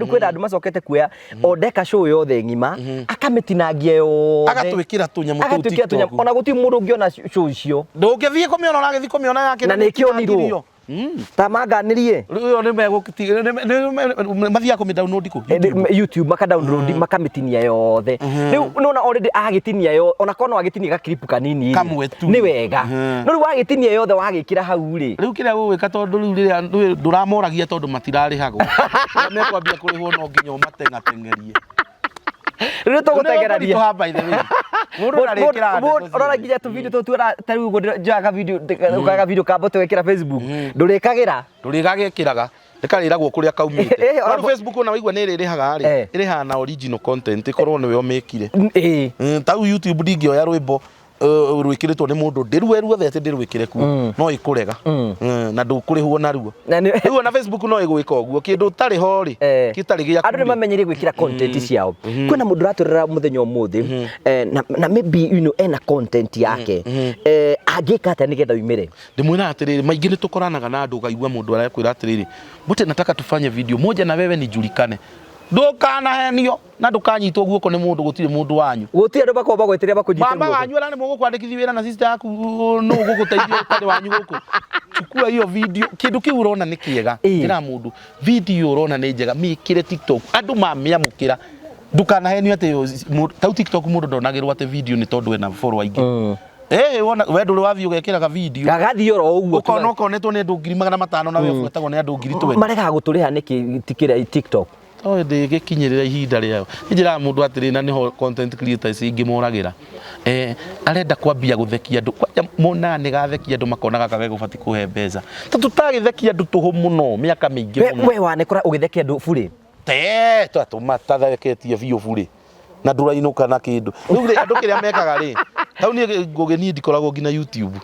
kwĩna andũ macokete kuoya ondeka show yothe ng'ima akamĩtinangia yothe agatwĩkĩra tũnyamũ tũu TikTok ona gũtirĩ mũndũ ũngĩona show icio ndũngĩthiĩ kũmĩona ũragĩthiĩ kũmĩona yake na nĩ kĩonirwo ta manganirie rĩu nĩ megũkĩtiga mathiaga kũmĩ-download ku YouTube maka-download makamĩtinia yothe rĩu nona already agĩtinia yo ona kono agĩtinia ga clip kanini nĩ wega no rĩu agĩtinia yothe wagĩkĩra hau rĩ rĩu kĩrĩa gũgwĩka tondũ rĩu rĩrĩa ndũramoragia tondũ matirarĩhagwo mekwambia kũrĩhwo no nginya ũmateng'ateng'erie rĩu tũgũteng'eraria ũrora nginya tũvideo tũu tarĩu njoyaga video kamba twekĩra Facebook ndũrĩgagĩkĩraga ĩkarĩragwo kũrĩa kaumĩte rĩu Facebook ona waigua nĩ ĩrĩrĩhaga rĩ ĩrĩhaga na original content ĩkorwo nĩwe ũmĩkire tau YouTube ndingĩoya rwĩmbo rwĩkĩrĩtwo nĩ mũndũ ndĩrueruothe atĩ ndĩrwĩkĩre kuo no ĩkũrega na ndũkũrĩhwo naruo rĩu ona Facebook no ĩgwĩka ũguo kĩndũ ũtarĩ ho rĩ gĩtarĩ gĩaku andũ nĩ mamenyerire gwĩkĩra content ciao kwĩna mũndũ ũratũrera mũthenya ũmũthĩ na maybe ena content yake angĩka atĩa nĩgetha yumĩre ndĩmwĩra atĩrĩrĩ maingĩ nĩ tũkoranaga na andũ ũkaigua mũndũ arakwĩra atĩrĩrĩ mbũte nataka tufanye video moja na wewe nijulikane ndũkanahenio na ndũkanyitwo guoko nĩ mũndũ gũtirĩ mũndũ wanyu gũtirĩ andũ bakomba gwĩtĩria bakũnyita guoko mama wanyu ara nĩ mũgũkwandĩkithia wĩra na sister yaku no gũgũteithia ũtarĩ wanyu gũkũ chukua hiyo video kĩndũ kĩu ũrona nĩ kĩega kĩra mũndũ video ũrona nĩ njega mĩkĩre TikTok andũ mamĩamũkĩra ndũkanahenio atĩ tau TikTok mũndũ ndonagĩrwo atĩ video nĩ tondũ ena follower aingĩ wona we ndũrĩ wathiĩ ũgekĩraga video gagathiĩ oro ũguo ũkonetwo nĩ andũ 500,000 na we ũbuatagwo nĩ andũ 20,000 maregaga gũtũrĩha nĩkĩ tikĩra TikTok to ndigikinyirira ihinda riao njira mundu atiri na niho content creators ingimuragira arenda kwambia guthekia andu kwaja mona ni gathekia andu makona gaka gegubati kuhe mbeca tutagithekia andu tuhu muno miaka mingi muno we wanekora ugithekia andu bure twatumatathaketie biu bure na ndurainuka na kindu riu andu kiria mekaga ri tau ni ngugeni ndikoragwo ngina YouTube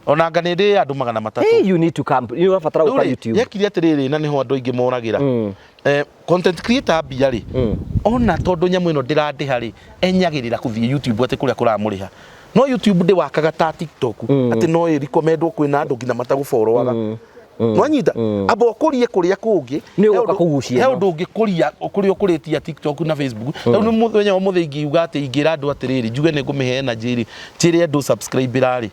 ona ngane ndi andu 300 you need to come you wafatara uka YouTube yekire atiriri na niho andu ingi moragira content creator bia ri ona tondu nyamu ino ndirandiha ri enyagirira kuthie YouTube ati kuria kuramuriha no YouTube ndi wakaga ta TikTok ati no recommendwo kwina andu ngina matagufollowaga Mwanyita abo kurie kuria kungi ni uka kugucia he undu ngikuria kuria kuritia TikTok na Facebook tau ni muthenya wa muthingi uga ati ingira andu atiriri njuge ni ngumihe energy ri chiri andu subscribe rari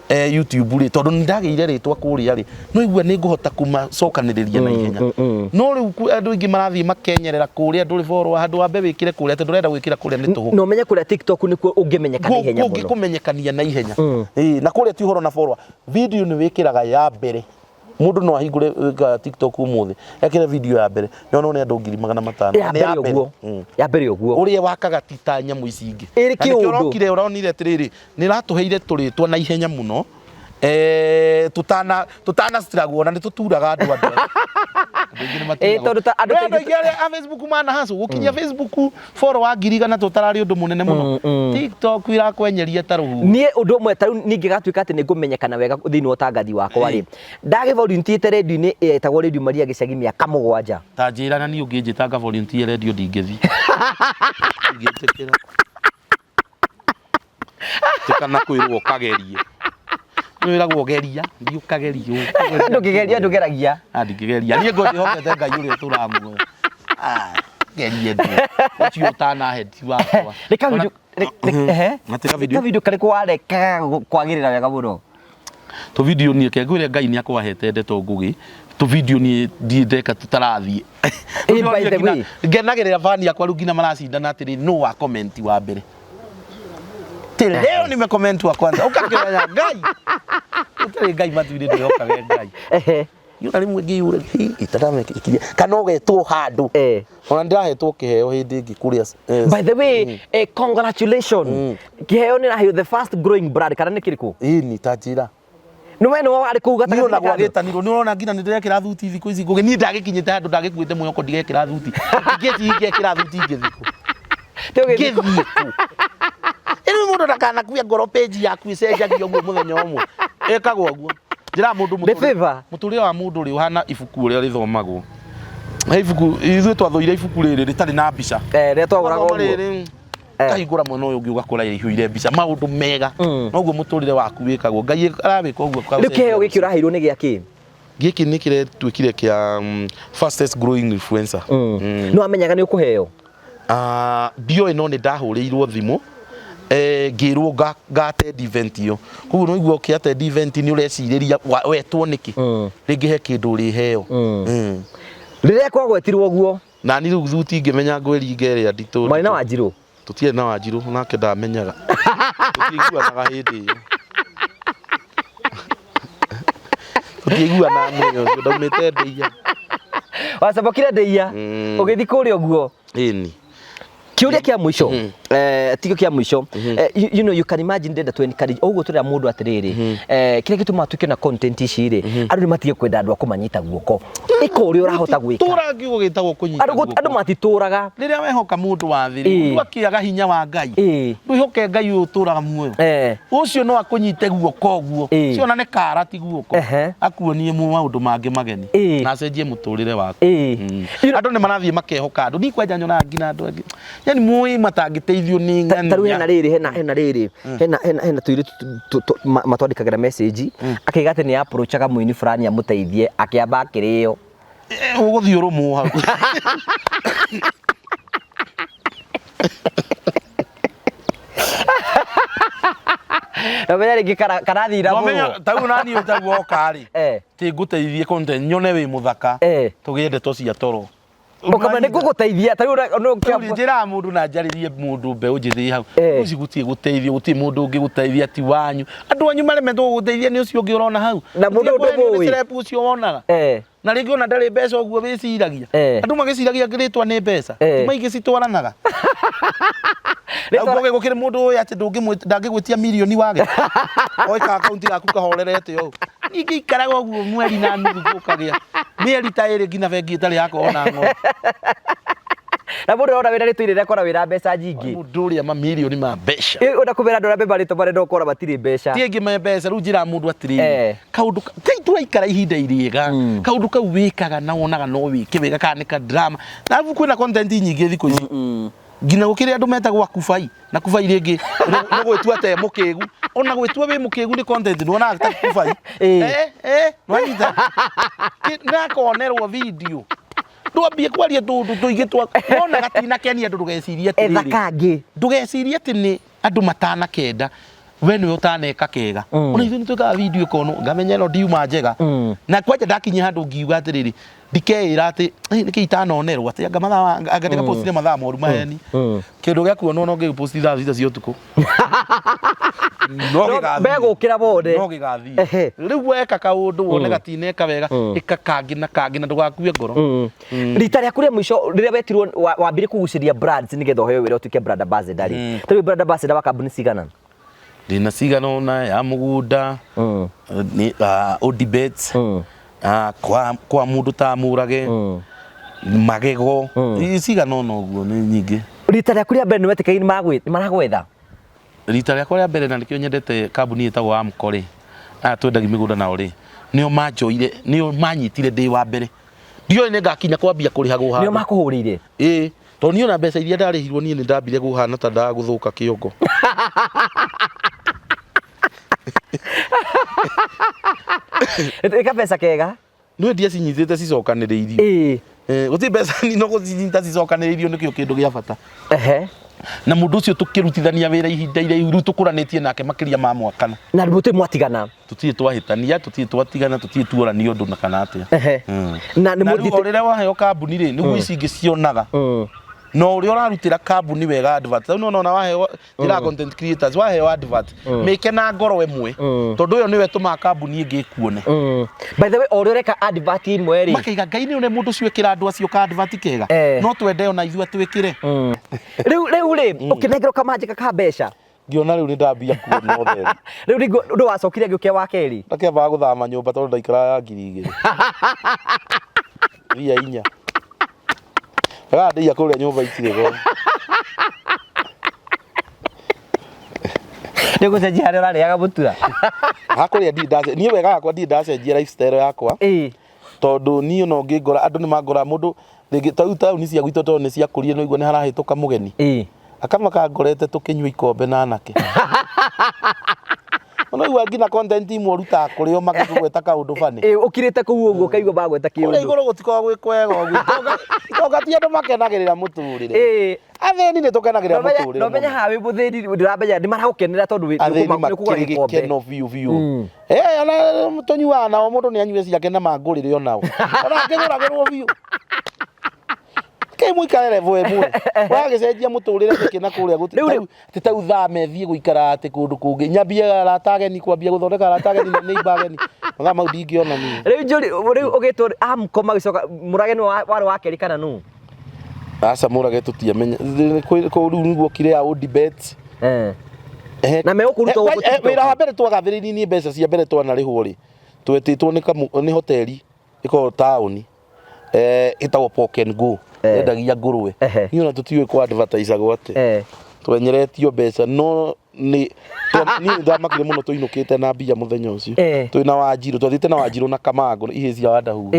YouTube ri tondu ndageire ritwa kuria ri no igua ni nguhota kumacokaniriria na ihenya no riu andu ingi marathie makenyerera kuria andu ri follow andu ambe wikire kuria tondu renda gwikira kuria ni tuhu no menye kuria TikTok ni ungimenyekana ihenya muno ngikumenyekania na ihenya na kuria tu horo na follow video ni wikiraga ya mbere mundu no ahingure TikTok umuthi yakire video ya mbere no andu 500 ya mbere uguo uria wakaga tita nyamu ici ingi iri kiundu urokire uronire atiriri ni ratuheire turitwa na ihenya muno tutana struggle ona ni tuturaga andu tondu ta andu a Facebook mana hasu gukinya Facebook follow 1,000 tutarari undu munene muno TikTok irakwenyeria ta ruhu nie undu mwe taru ningigatuika ati ningumenyekana wega thiini wa tangathi wakwa ri ndage volunteer radio ni etagwo radio Maria gicagi miaka 7 ta njira na ni unginjitanga volunteer radio ndingithi nginjikira tikana kwirwo kagerie Nwiragwo geria ndi ukageria ndukigeria ndugeragia ndingigeria nie ngoti hokete ngai uri turamu gerie ndi ucio tana hedi wakwa reka video kare kwareka kwagirira wega muno to video nie kengwire ngai ni akwahete ndeto ngugi to video ni ndindeka tutarathie ngenagirira fani yakwa rugina maracindana atiri no wa comment wa mbere leo nimecomment wa kwanza ukakiranya ngai utari ngai mathuri ndio okaga ngai yuna rimwe ngiure itadame ikinya kana ugetwo handu ona ndirahetwo kiheo hindi ngi kuria by the way congratulations kiheo ni na the fast growing brand kana ni kiriku ni tajira no weno wari kuga ta ni gwagitaniro ni urona ngina ni ndirekira thuti thiku ici ngugi ni ndagikinyite handu ndagikuite munyoko ndigekira thuti ngekira thuti ngithiko ngithiko ino mundu ndakana kuya ngoro page yaku icenjagio guo muthenya umwe ekagwo guo njira mundu muturire wa mundu ri uhana ibuku ri rithomagwo ibuku ithu twathoire ibuku riri ritari na mbica ri twaguraga guo kahingura mwena uyu ngiuga kura ihuire mbica maundu mega noguo muturire waku wikagwo ngai arawika uguo kwa rikeo giki uraheirwo ni giaki giki ni kire twikire kia fastest growing influencer no amenyaga ni ukuheo bio ino ni ndahurirwo thimu ngirwo ngate event iyo kuguo no igwo kiate event ni ureciriria wetwo niki ringi he kindu ri heo riria kwagwetirwo guo na ni riu thuti ngimenya ngweri ngere nditu Marina Wanjiru tutie na Wanjiru nake ndamenyaga tutiguanaga hindi iyo tutiguana mwenyo ndaumite ndeia wasabokire ndeia ugithi kuria guo ini kiuria kia mwisho tikio kia mwisho you know you can imagine ndenda to encourage oguo turia mundu atiriri kire gituma tukio na content ici ri andu ni matige kwenda andu akumanyita guoko iko uri urahota gwika tura ngiugo gitagwo kunyita guoko andu matituraga riria wehoka mundu wa thiri ndu akiaga hinya wa ngai nduihoke ngai uturaga muoyo ucio no akunyite guoko guo cio na ne karati guoko akuonie mu maundu mangi mageni na acenjie muturire waku andu ni marathie makehoka andu ni kwenja nyona ngina andu angi yani muoi matangiteithio ni ngani taru hena riri hena tuiri matwandikagira message akigate ni approachaga muini fulani amuteithie akiamba akirio uguthio rumu hau Namenya ringi karathira mu tau nani utagwo kari ti nguteithie content nyone wi muthaka tugiende to cia toro Okama nĩ gũgũteithia ta no njĩra mũndũ na njaririe mũndũ mbeũ njĩthĩ hau uci gutie guteithio gutie mũndũ ũngĩ guteithia ti wanyu andũ anyu maremetwo guteithia nĩ ũcio ũngĩ ũrona hau na mũndũ ndũmũĩ cirepu ũcio wonaga na rĩngĩ ona ndarĩ mbeca ũguo wĩciragia andũ magĩciragia ngĩrĩtwa nĩ mbeca ti maingĩ citwaranaga Ugoge gukire mundu uyu ati ndangigwitia milioni wage oika account yaku kahorerete yo ingi ikaraga uguo mweri na nuthu gukagia mieri ta iri ngina bengi itari yako ona ngo na mundu ona wira ritwire rekora wira mbeca nyingi mundu uria ma milioni ma mbeca ona kumera ndora beba rito bare ndokora batiri mbeca tiengi ma mbeca ru njira mundu atiri kaundu kaitu aikara ihinda iriega kaundu kau wikaga na wonaga no wike wega kana ka drama na avu kwina content nyingi thiko ici ngina gukire andu metagwa kubai na kubai ringi no gwitua te mukigu ona gwitua wi mukigu ni content no na ta kubai no anyita na konerwo video ndwambie kwaria tundu tuige twa wona gatina kenia andu ndugeciria atiriri ndugeciria ati ni andu matana kenda we niwe utaneka kega ona ithu nituka video kono ngamenya no ndiuma njega na kwaje ndakinya handu ngiuga atiriri ndikeira ati niki itanonerwo ati anga mathaa agateka post ne mathaa moru maheni kindu gya kuona no ngi post ithaa thita cia utuku no begukira bode no gigathi riu weka kaundu wone gatineka wega ikakangi na kangi na ndugakue ngoro rita rĩa kuria mwisho riria wetirwo wambire kuguciria brands nigetha heo wira utuke brand ambassador tari brand ambassador wa kambuni cigana ndina cigana na ya mugunda ni Odibet kwa mundu ta murage magego cigana no guo ni nyingi rita rĩa kuria mbere ni wetikaini maragwetha rita rĩa kuria mbere na nikio nyendete kambuni itagwo Amcori twendagi migunda nao ri nio manjoire nio manyitire ndi wa mbere ndio ne ngakinya kwambia kurihagwo ha nio makuhurire to niyo na mbeca iria ndarihirwo nie ni ndambire guhana ta ndaguthuka kiongo eka pesa kega no ndia cinyithite cicokaniriirio guti mbeca ni no gucinyita cicokaniriirio nikio kindu gia bata na mundu ucio tukirutithania wira ihinda iraihu tukuranitie nake makiria ma mwakana na rutu mwatigana tutie twahitania tutie twatigana tutie tuorani undu na kana atia na ni muthite rira waheo kambuni ri ni guici ngicionaga no uri urarutira kambuni wega advert no no na waheo njira content creators waheo advert meke na ngoro emwe tondu uyo niwe tuma kambuni ingi kuone by the way uri reka advert imwe ri makaiga ngai ni mundu cio kira andu acio ka advert kega no twende ona ithu atwikire riu ri ukinengero kamanjika ka mbeca ngiona riu ni ndambia kuona othe riu ndu wacokire ngiukia wa keri ndakeba guthama nyumba tondu ndaikara ya 2000 ria inya ndia kuria nyumba itirego ndego cenjia haria urariaga mutura hakuria ndase nie wega yakwa ndacenjia lifestyle yakwa tondu nie no ngingora andu ni mangora mundu ringi tauni cia gwitu tondu ni cia kurie no igua ni harahituka mugeni akamaka ngorete tukinywa ikombe na anake ono iwa ngina content imwe ruta kurio magagweta kaundu bani ukirite kuu uguo kaigwa bagweta kiundu igoro gutiko gwikwega uguo itoga andu makenagirira muturire atheni ni tukenagirira muturire no menya hawe buthiri ndiramenya ndi maragukenera tondu wi kugura ikombe keno view ana mutonyua nao mundu ni anyue ciake na mangurire onao ona ngiguragirwo view ke muikare level emwe wagicenjia muturire kina kuria titau thame thie guikara ati kundu kungi nyambia aratageni kwambia guthondeka aratageni na neibageni nga mau ndingiona ni riu ugitwo amkoma gicoka murageni wari wakeri kana nu asa murage tutiamenya ko riu niguo kire ya Odibet na me ukuruta wira wa mbere twagathiririe ni mbeca cia mbere twana rihwo ri twetitwo ni hoteli iko town itagwo Poken Go endagia ngurwe ni ona tutiwe kwa advertise gwate twenyeretio mbeca no ni ndamakire muno tuinukite na mbia muthenya ucio twina Wanjiru twathite na Wanjiru na Kamango ihe cia wadahu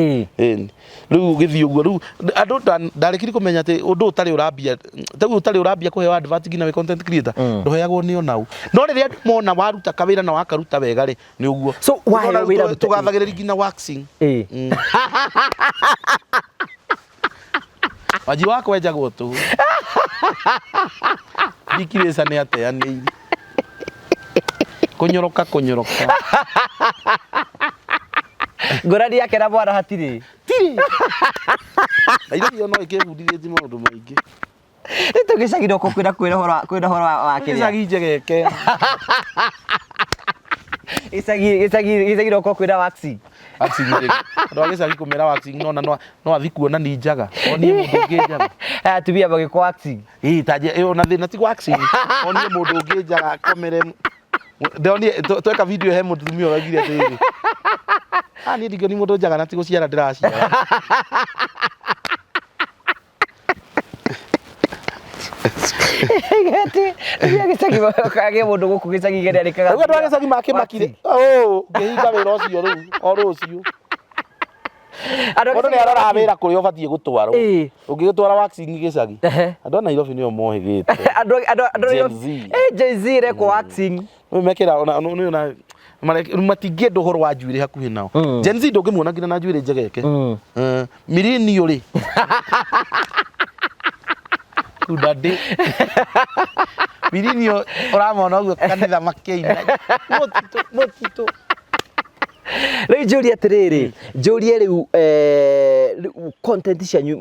riu githio guo riu andu ndarekiri kumenya ati undu utari urambia tagu utari urambia kuheo advert ngina we content creator ndoheagwo ni onau no riria mona waruta kawira na wakaruta wega ri ni uguo so waheo wira tugathagirira ngina waxing Wanjiru wako wenjagwo tu dikiresa ni ateanĩire kunyoroka ngorani yake na bwana hatiri Nairobi no ikebundithĩtie maũndũ maingĩ. Tũgĩcagĩrwo kwĩna horo wa kĩrĩa. Gĩcagi njegeke. Gĩcagĩrwo kwĩna waxing. Waxing rĩ. Andũ a gĩcagi kũmera waxing no athi kuona ni njaga. Onie mũndũ ũngĩ njaga. Atumia magĩkwo waxing. Na thĩna ti waxing. Onie mũndũ ũngĩ njaga komere. Tweka video he mũtumia ũragire atĩrĩ. Niĩ ndingĩoni mũndũ njaga na ti gũciara ndĩraciara. Gĩcagi kage mũndũ gũkũ gĩcagi gĩrĩa rĩkaga. Rĩu andũ a gĩcagi makĩmakire. Ngĩhinga wĩra ũcio rĩu o rũciũ. Mũndũ nĩaroraga wĩra kũrĩa ũbatiĩ gũtwarwo. Ũngĩgĩtwara waxing gĩcagi. Andũ a Nairobi nĩo mohĩgĩte. Gen Z rekwo waxing. Mekĩra matingĩenda ũhoro wa njuĩrĩ hakuhĩ nao. Gen Z ndũngĩmuona nginya na njuĩrĩ njegeke. Millennial rĩ. Udade. Millennial ũramona ũguo kanitha makĩina. Mũtitũ. Rĩu njũria atĩrĩrĩ, njũrie rĩu content cianyu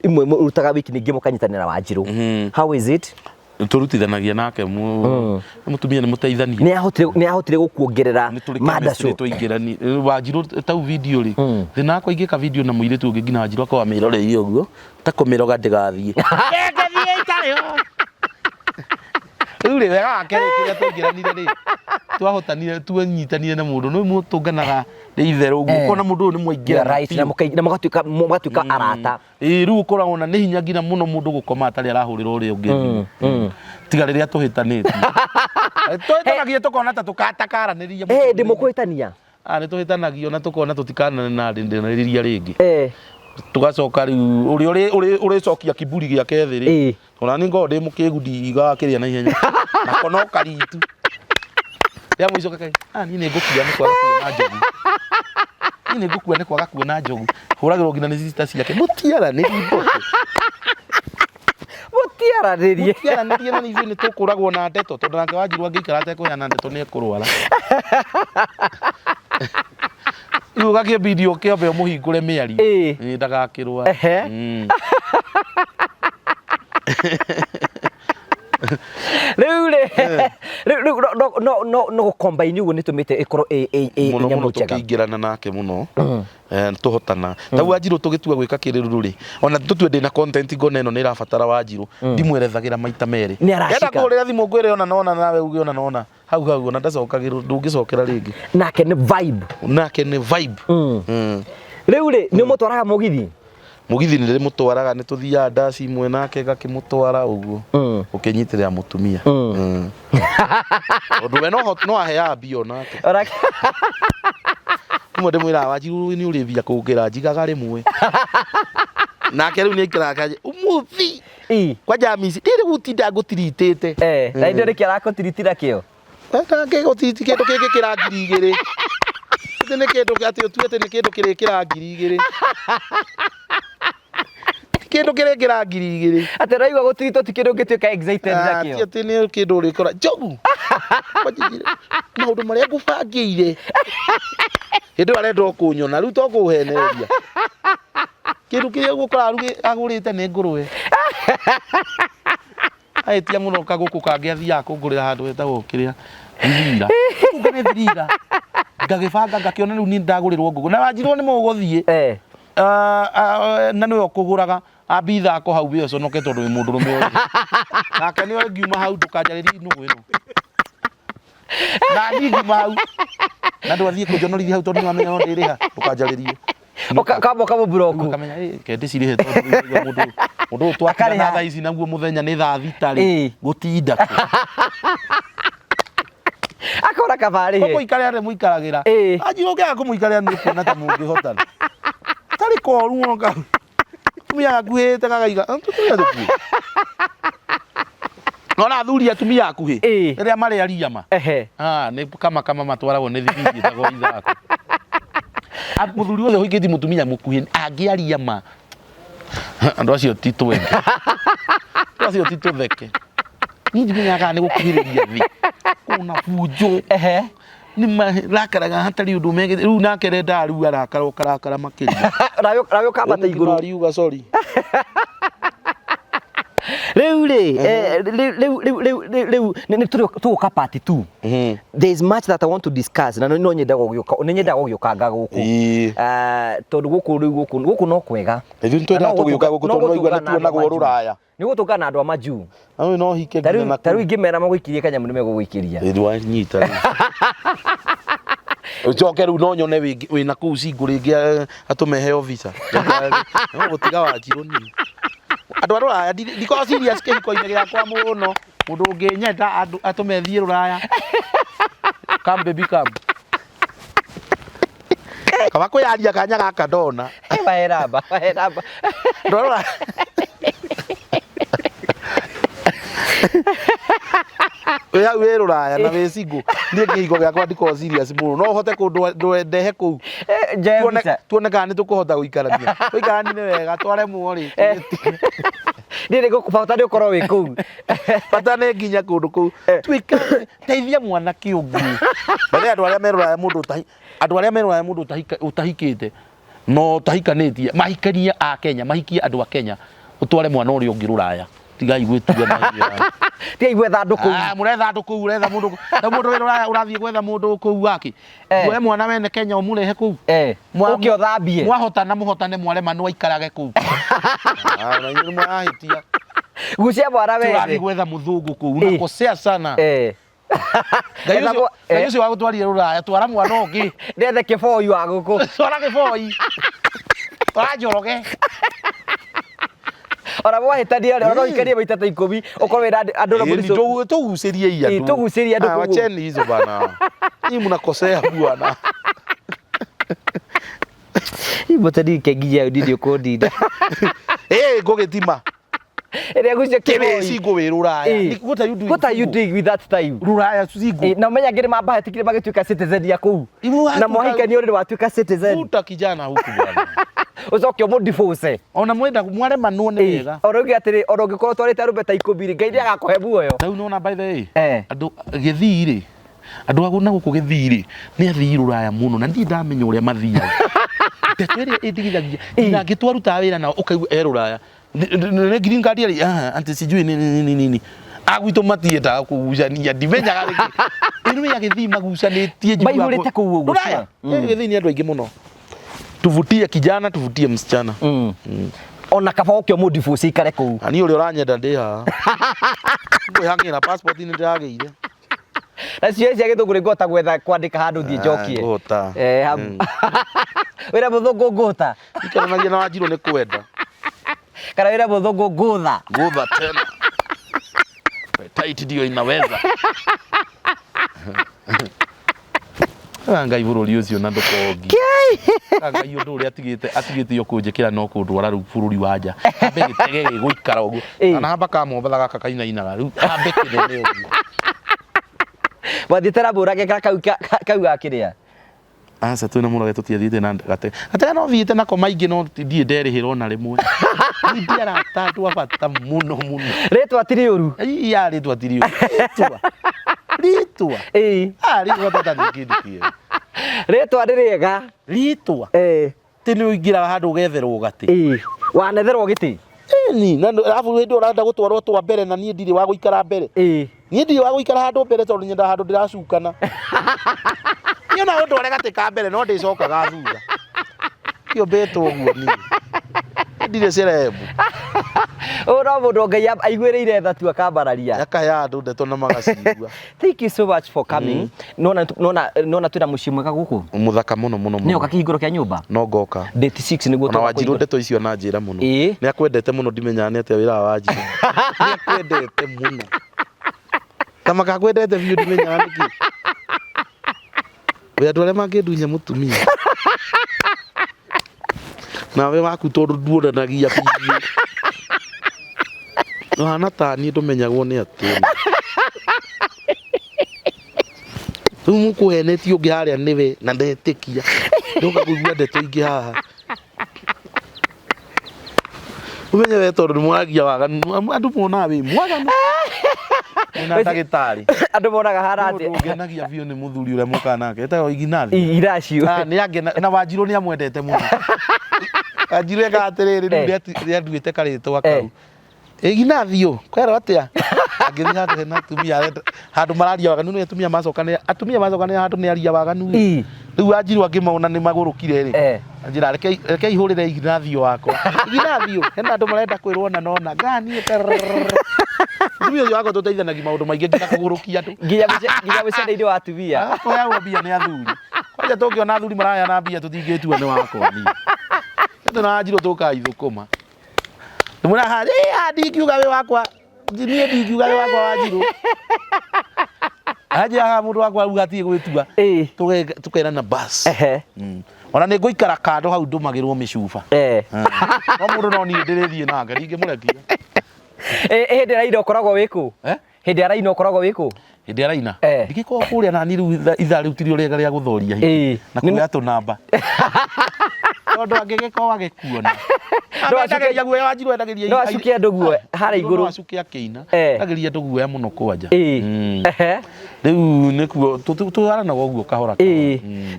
imwe mũrutaga wiki ningĩ mũkanyitanĩra Wanjirũ. How is it? Tũrutithanagia nake mũtumia nĩ mũteithania. Nĩahotire gũkuongerera mandacũ. Tũingĩrani Wanjirũ tau video rĩ. Thĩna wakwa ingĩka video na mũirĩtu ũngĩ nginya Wanjirũ akwa mĩroreire ũguo ta kũmĩroga ndĩgathiĩ. Ngathiĩ itarĩ ho. Rĩu rĩ wega wake rĩ kĩrĩa tũingĩranire rĩ. Twahotanire twanyitanire na mũndũ no mũtũnganaga itherũ ũguo kona mũndũ ũyũ nĩ mwaingĩra na mũgatuĩka arata. Rĩu ũkoragwo na nĩ hinya nginya mũno mũndũ gũkoma atarĩ arahũrĩrwo ũrĩa ũngĩ. Tiga rĩrĩa tũhĩtanĩtie. Tũhĩtanagia tũkona ta tũkatakaranĩria. Ndĩmũkũhĩtania. Nĩ tũhĩtanagio na tũkona tũtikanane na ndĩnarĩria rĩngĩ. Tugacoka rĩu ũrĩa ũrĩcokia kiburi gĩake thĩ rĩ. Ona nĩ ngorwo ndĩ mũkĩgu ndigakĩrĩa na ihenya. Na kono karitu. Rĩa mũico kaka niĩ nĩ ngũkua nĩ kwaga kuona njogu. Niĩ nĩ ngũkua nĩ kwaga kuona njogu. Hũragĩrwo nginya nĩ sister ciake mũtiaranĩrie mbote. Mũtiaranĩrie na ithuĩ nĩ tũkũragwo na ndeto tondũ nake Wanjirũ angĩikara atekũheana ndeto nĩ ekũrwara. Rĩu gakĩbidi ũkĩambe ũmũhingũre mĩario. Ndagakĩrwara. Rĩu no gũcombine ũguo nĩtũmĩte ĩkorwo nyamũ njega. Tũkĩingĩrana nake mũno tũhotana. Tau Wanjirũ tũgĩtua gwĩka kĩrĩrĩrũ rĩ. Ona tũtue ndĩ na content ngona ĩno nĩ ĩrabatara Wanjirũ. Ndimwerethagĩra maita merĩ. Enda kũhũrĩra thimũ ngwĩre ona nona nawe uge ona nona. Hau ona ndacokagĩrwo ndũngĩcokera rĩngĩ. Nake nĩ vibe. Rĩu rĩ nĩ mũtwaraga mũgithi. Mũgithi nĩ mũtwaraga nĩ tũthiaga ndaci imwe nake gakĩmũtwara ũguo. Ũkĩnyitĩrĩra mũtumia. Ũndũ we no aheaga mbia nake. Ũmwe ndĩmwĩraga Wanjirũ nĩ ũrĩthia kũngĩra njigaga rĩmwe. Nake rĩu nĩ aikaraga ũmũthi. Kwanja mici ndĩrĩ gũtinda ngũtiritĩte. Na indo nĩkĩ arakũtiritira kĩo. Nake gũtiriti kĩndũ kĩngĩ kĩra 2,000. Ĩtĩ nĩ kĩndũ atĩ ũtuĩte nĩ kĩndũ kĩrĩkĩra 2,000. Kĩndũ kĩrĩkĩra 2,000. Atĩ raigua gũtiritwo ti kĩndũ ũngĩtuĩka excited nakĩo. Atĩ nĩ kĩndũ ũrĩkora njogu. Maũndũ marĩa ngũbangĩire. Hĩndĩ ĩyo arenda kũnyona rĩu to kũhenereria. Kĩndũ kĩrĩa ũgũkora agũrĩte nĩ ngũrũwe. Ahĩtia mũno kagũkũ kangĩ athiaga kũngũrĩra handũ hetagwo kĩrĩa thirira. Kuga nĩ thirira. Ngagĩbanga ngakĩona rĩu niĩ ndagũrĩrwo ngũkũ. Na Wanjirũ nĩ mũgũthiĩ. Na nĩwe ũkũgũraga ambitha ko hau wĩyo conoke tondũ wĩ mũndũrũme ũyũ. Nake nĩwe ngiuma hau ndũkanjarĩrie nũgũ ĩno. Na niĩ ngiuma hau. Na ndwathiĩ kũnjonorithia hau tondũ nĩwamenya no ndĩrĩha ndũkanjarĩrie. Kamba bloku. Kamenya kende cirĩhe tondũ mũndũ twakare na thaa ici naguo mũthenya nĩ thaa thita rĩ gũtinda ku. Akora kabari he. Mũikarĩra nĩ mũikaragĩra. Wanjirũ ũngĩaga kũmũikarĩra nĩ ũkuona ta mũngĩhotana. Tarĩ koru mũno. Tumia akuhĩte gagaiga. Tũtuya tũkuĩ. Nona athuri atumia akuhĩ. Rĩrĩa marĩ aria ma. Nĩ kama matwaragwo nĩ thibindi ĩtagwo ithako. Mũthuri wothe ũhingĩtie mũtumia mũkuhĩ angĩaria ma. Andũ acio ti twende. Andũ acio ti tũtheke. Niĩ ndimenyaga nĩ gũkuhĩrĩria thĩ. Kuna bunjo. ni marakaraga hatari undu mege riu nake renda riu arakara makiria rayo kambata iguru riuga sorry Riu ni tuka part 2. There is much that I want to discuss na no nyenda gugukanga guku tondu guku no kwega riu twenda tugiyuka guku tondu no igwa ni tuonagwo ruraya ni gutungana andu a maju no hike ngina na taru ingimera magwikirie kanyamu ni megugwikiria riu nyita ucoke riu no nyone wina kuu cingu ringi atumeheo visa no gutiga wanjiru ni andu aruraya ndiko serious kihiko-ini giakwa muno mundu unginyenda andu atumethie ruraya come baby come kaba kuyaria kanya gaka ndona waheramba ndorora we ruraya na we single ni kihiko giakwa ndiko serious muno no hote kundu ndehe kuu tuone kana ni tukuhota guikarania guikarania ni wega tware muori Ndire gukubata ndi ukorwo wi kuu bata ne nginya kundu kuu twika teithia mwana kiungu bale andu aria meruraya mundu utahikite no tahikanitie mahikania a Kenya mahikie andu a Kenya utware mwana uri ungi ruraya tigai gwitiga na hiya tigai gwetha andu kuu muretha andu kuu uretha mundu ruraya urathie gwetha mundu kuu waki we mwana wene Kenya umurehe kuu uki othambie mwahotana muhotane mware manu aikarage kuu na nyinyi mwahitia gucia mwana wene turathie gwetha muthungu kuu unakosea sana Gaiucio wa gutwarire ruraya twara mwana ungi ndethe kiboi wa guku twara kiboi wanjoroge ora wahitania ora no ikarie maita ta 10 ukorwe andu na mulico tugucirie iya tugucirie andu wacheni hizo bana ni mnakosea bwana ibotani kegia ndidi ukondida ngogitima ere gucia kebe singo we ruraya what are you doing with that time ruraya singo na menya ngire mamba hatikire magituika citizen ya kuu na mwahikania uri watuika citizen futa kijana huku bwana ucoke mu divorce ona mwenda mware manu ne wega orogi atiri orogi korwo twarite arumbe ta 10 ngai agakuhe muoyo tau nona by the way andu githiri andu aguna guku githiri ni athii ruraya muno na ndi ndamenya uria mathiaga tetwere idigithagia ina ngitwaruta wira na ukaigua ruraya ne green card yari anti sijui nini agwito matieta kugucania ndimenyaga riki inu ya githii magucanitie jibu baihurite kuu ruraya githii ni andu aingi muno tuvutie kijana tuvutie msichana ona kaba ukio mu divorce ikare kuu ani uri uranyenda ndi ha ngwe hangira passport ni ndirageire na cio cia githunguri ngota gwetha kwandika handu thie njokie ngota wira muthungu ngota ikaranagia na Wanjiru ni kwenda kana wira muthungu ngutha tena tight ndio inaweza Ngai bururi ucio na ndukogi Ngai undu uri atigite yo kunjikira no kundwara ru bururi wanja ambe gitege guikara uguo ana hamba kamo bathaga kakaina inaga ru ambe kinene uguo wathitera burage kau gakiria asa twina murage tutiathite na gate no thiite nako maingi no ndie nderihirwo na rimwe ndiara tatu abata muno ritwa atiriuru iya ritwa atiriuru ritwa ritwa tata nikindukie ritwa ndiriega ritwa tini uingira handu getherwo gati wanetherwo giti ni na afu ndi uranda gutwarwo twa mbere na nie ndiri wa guikara mbere nie ndiri wa guikara handu mbere tondu nyenda handu ndiracukana niona undu urega tika mbere no ndicokaga thutha kio betwo guo ni ndire cerebu ora mundu ngai aiguireire thatu akambararia yakaya andu ndeto na magacigua thank you so much for coming nona twina muciĩ mwega guku muthaka muno ni oka kihinguro kia nyumba no ngoka date 6 niguo na Wanjiru ndeto icio na njira muno ni akwendete muno ndimenya ni atia wira wa Wanjiru ni akwendete muno kama kakwendete biu ndimenya niki we andu aria mangindunya mutumia nawe waku tondu nduonanagia biu no hana tani ndumenyagwo ni atini mukuhenetio ungi haria niwe na ndetikia ndoka kugua ndeto ingi haha umenye we tondu mwagia waganu andu mona wi mwaganu na ndagitari andu monaga harate ngenagia biu ni muthuri uria muka nake etago iginathi iracio ni angena na Wanjiru ni amwendete muno Wanjiru ekatiriri ri anduite karitwa kau iginathio kwera atia angithi hatu na tumia handu mararia waganu ni atumia macokane handu ni aria waganu riu Wanjiru angimona ni magurukire ri njira reke ihurire iginathio wakwa iginathio hena andu marenda kwirwo na nona gani tumia wako tuteithanagia maundu maingi nginya kugurukia andu nginya mucendeire wa atumia oya mbia ni athuri kwaja tungiona athuri maraya na mbia tutingitua ni wakwa ni ndio na Wanjiru tukaithukuma muna hari ndingiuga we wakwa nie ndingiuga we wakwa Wanjiru aje aha mundu wakwa ugatie gwitua tukera na bus ona ni nguikara kando hau ndumagirwo micuba no mundu no ni ndirithie na ngari ngimurekia hindi raina ukoragwo wiku hindi raina ukoragwo wiku hindi raina ndigikorwo kuria na ni riu itha riu tiri uria ria guthoria na kuya tunamba tondu angigiko agikuona no acukia guoya Wanjiru endagiria no acukia andu guoya hara iguru no acukia kiina endagiria andu guoya muno kwanja riu nikuo tuarana guo kahora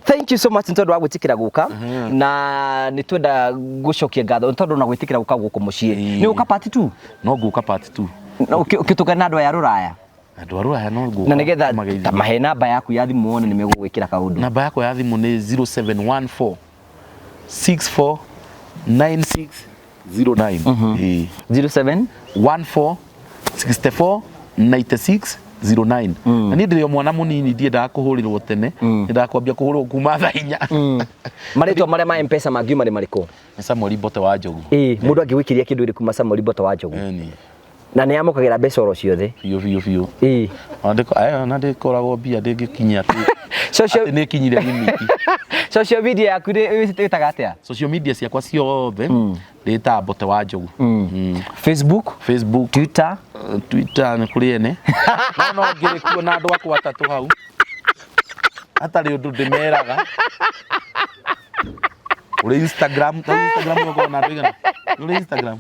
thank you so much ntondu wa gwitikira guka na ni twenda gucokia ngatho ntondu na gwitikira guka guku mucii ni uka part 2 no guka part 2 no ukitugana andu ya ruraya andu aruraya no guka na nigetha mahe namba yaku ya thimu wone ni megugwikira kaundu namba yako ya thimu ni 0714 64 96 09 07 14 64 96 09 na ni ndirio mwana munini ndiendaga kuhurirwo tene ndiendaga kwambia kuhurwo kuma thaa 4 maritwa maria ma M-Pesa mangiuma ni mariko ni Samuel Bote wa Njogu mundu angiwikiria kindu iri kuma Samuel Bote wa Njogu na ni amukagira mbeca oro ciothe biu ona ndikoragwo mbia ndingikinya ati ni kinyire limit social media yaku itaga atia social media ciakwa ciothe ndita Bote wa Njogu Facebook Twitter ni kuri ene no ngirikuo na andu akwa atatu hau atari undu ndimeraga uri Instagram uko na andu igana uri Instagram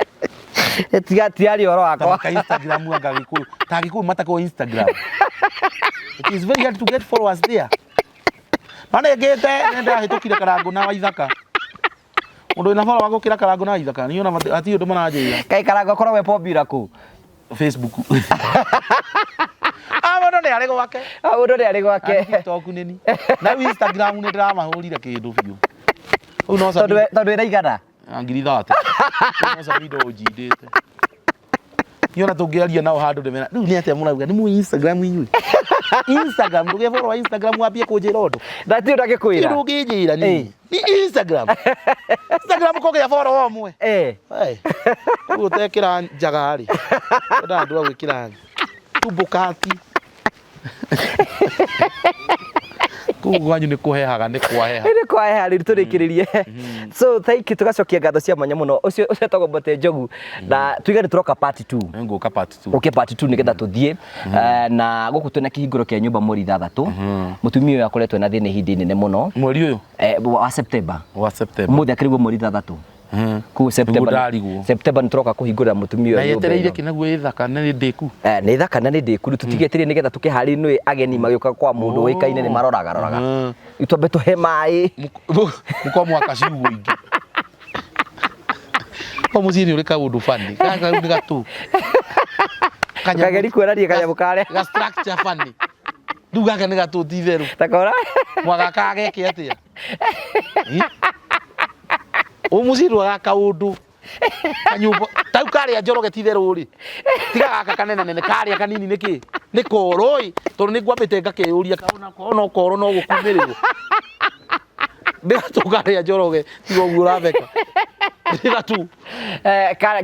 tiari oro wakwa ka Instagram agagikuyu tagikuyu matako Instagram it is very hard to get followers there mana ngete nenda hitukire karango na Waithaka mundu ina follow wako kira karango na Waithaka ni ona ati undu manajira kai karango korwo we popular ku Facebook mundu ni ari gwake mundu ni ari gwake TikTok nini na Instagram ni ndiramahurire kindu biu u no tondu iraigana ngiri 30 no sabido ujindite yona tungiaria nao handu ndemena riu ni atia murauga ni mu Instagram inyui Instagram nduge follow Instagram wambie kunjira undu ndati ndagikwira ndugijira ni Instagram ko ya follow omwe utekira njagari ndandu agwikira tubukati kugwanyu ni kuhehaga ni kwaheha ri turikiririe so thank you tugacokia ngatho cia mwanya muno ucio ucetagwo Bote Njogu na twigane turoka part 2 nguka part 2 okay part 2 nigetha tuthie na guku twina kihinguro kia nyumba mweri 3 mutumia uyu akoretwo na thine hindi nene muno mweri uyu wa September muthi akirigwo mweri 3 ku September ntroka kuhingura mutumia uyu na yetereire kinaguo ithaka na ndiku ni ithaka na ndiku tutigeterie nigetha tukihari nui ageni magioka kwa mundu wikaine ni maroraga itwambe tuhe mai muko mwaka ciugo ingi kwa muzini uri ka undu fani kaka ni gatu kageri kwerarie kanyamu kare ga structure fani nduga ka ni gatu titheru takora mwaka kage ki atia umuziru agaka undu kanyumba tau karia njoroge titheru ri tiga gaka kanene nene karia kanini niki ni koroi tondu ni ngwambite ngakiuria kaona koro no gukumirirwo ndatukaria njoroge tigo guo uratheka ndiga tu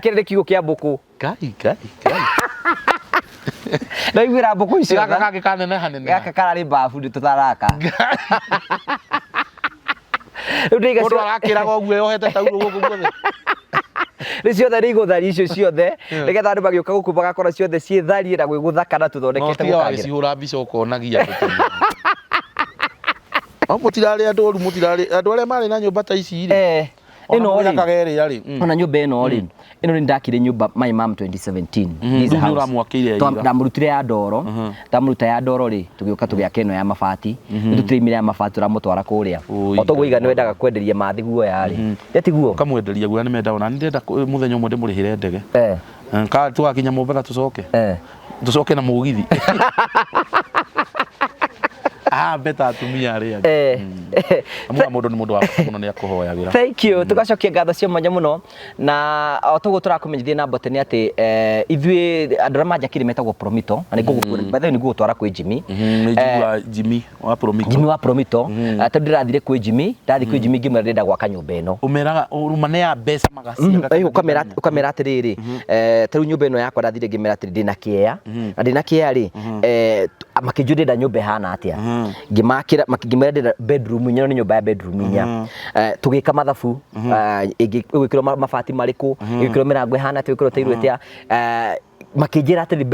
kire kigo kia mbuku kai na igwira mbuku icio gaka kage kanene hanene gaka karari bafu nditutaraka mundu arakiraga uguo yohete tauro guku guothe ni ciothe ni iguthari icio ciothe nigetha andu magioka guku bagakora ciothe ci thari na gwiguthaka na tuthondekete gukagira cihura mbica ukonagia mutirari andu oru mutirari andu aria mari na nyumba ta ici ri ino ri kagere yari ona nyumba ino ri ino ri ndakire nyumba my mom 2017 hizo uramwakire ira ndamurutire ya ndoro ndamuruta ya ndoro ri tugioka tugiaka ino ya mabati ndutrimire ya mabati turamutwara kuria otogo iga nwendaga kwenderia mathi guo yari yatiguo kamwenderia guo ni menda ona ndenda muthenya umwe ndimurihire ndege ka tugakinya Mombasa tucoke na mugithi beta atumia ria amwe mundu ni mundu wa muno ni akuhoyagira. Thank you tugacokia ngatho cia mwanya muno na otogo turakumenyithia na bote ni ati ithui andura manjakire metagwo Promito na nigugukwira bathe niguo twara kwi Jimmy Jimmy wa Promito Jimmy wa Promito ati ndirathire kwi Jimmy ndathi kwi Jimmy ngimera ndenda gwaka nyumba ino umeraga urumane ya mbeca magacia ukamera atiriri taru nyumba ino yakwa ndathire ngimera ati ndina kieya na ndina kieya ri makijurida nyumba hana atia ngimakira makigimera bedroom nyino ni nyumba ya bedroom nya tugika mathabu igikiro mabati mariku igikiro mirango hana twikiro tairu etia makijira ati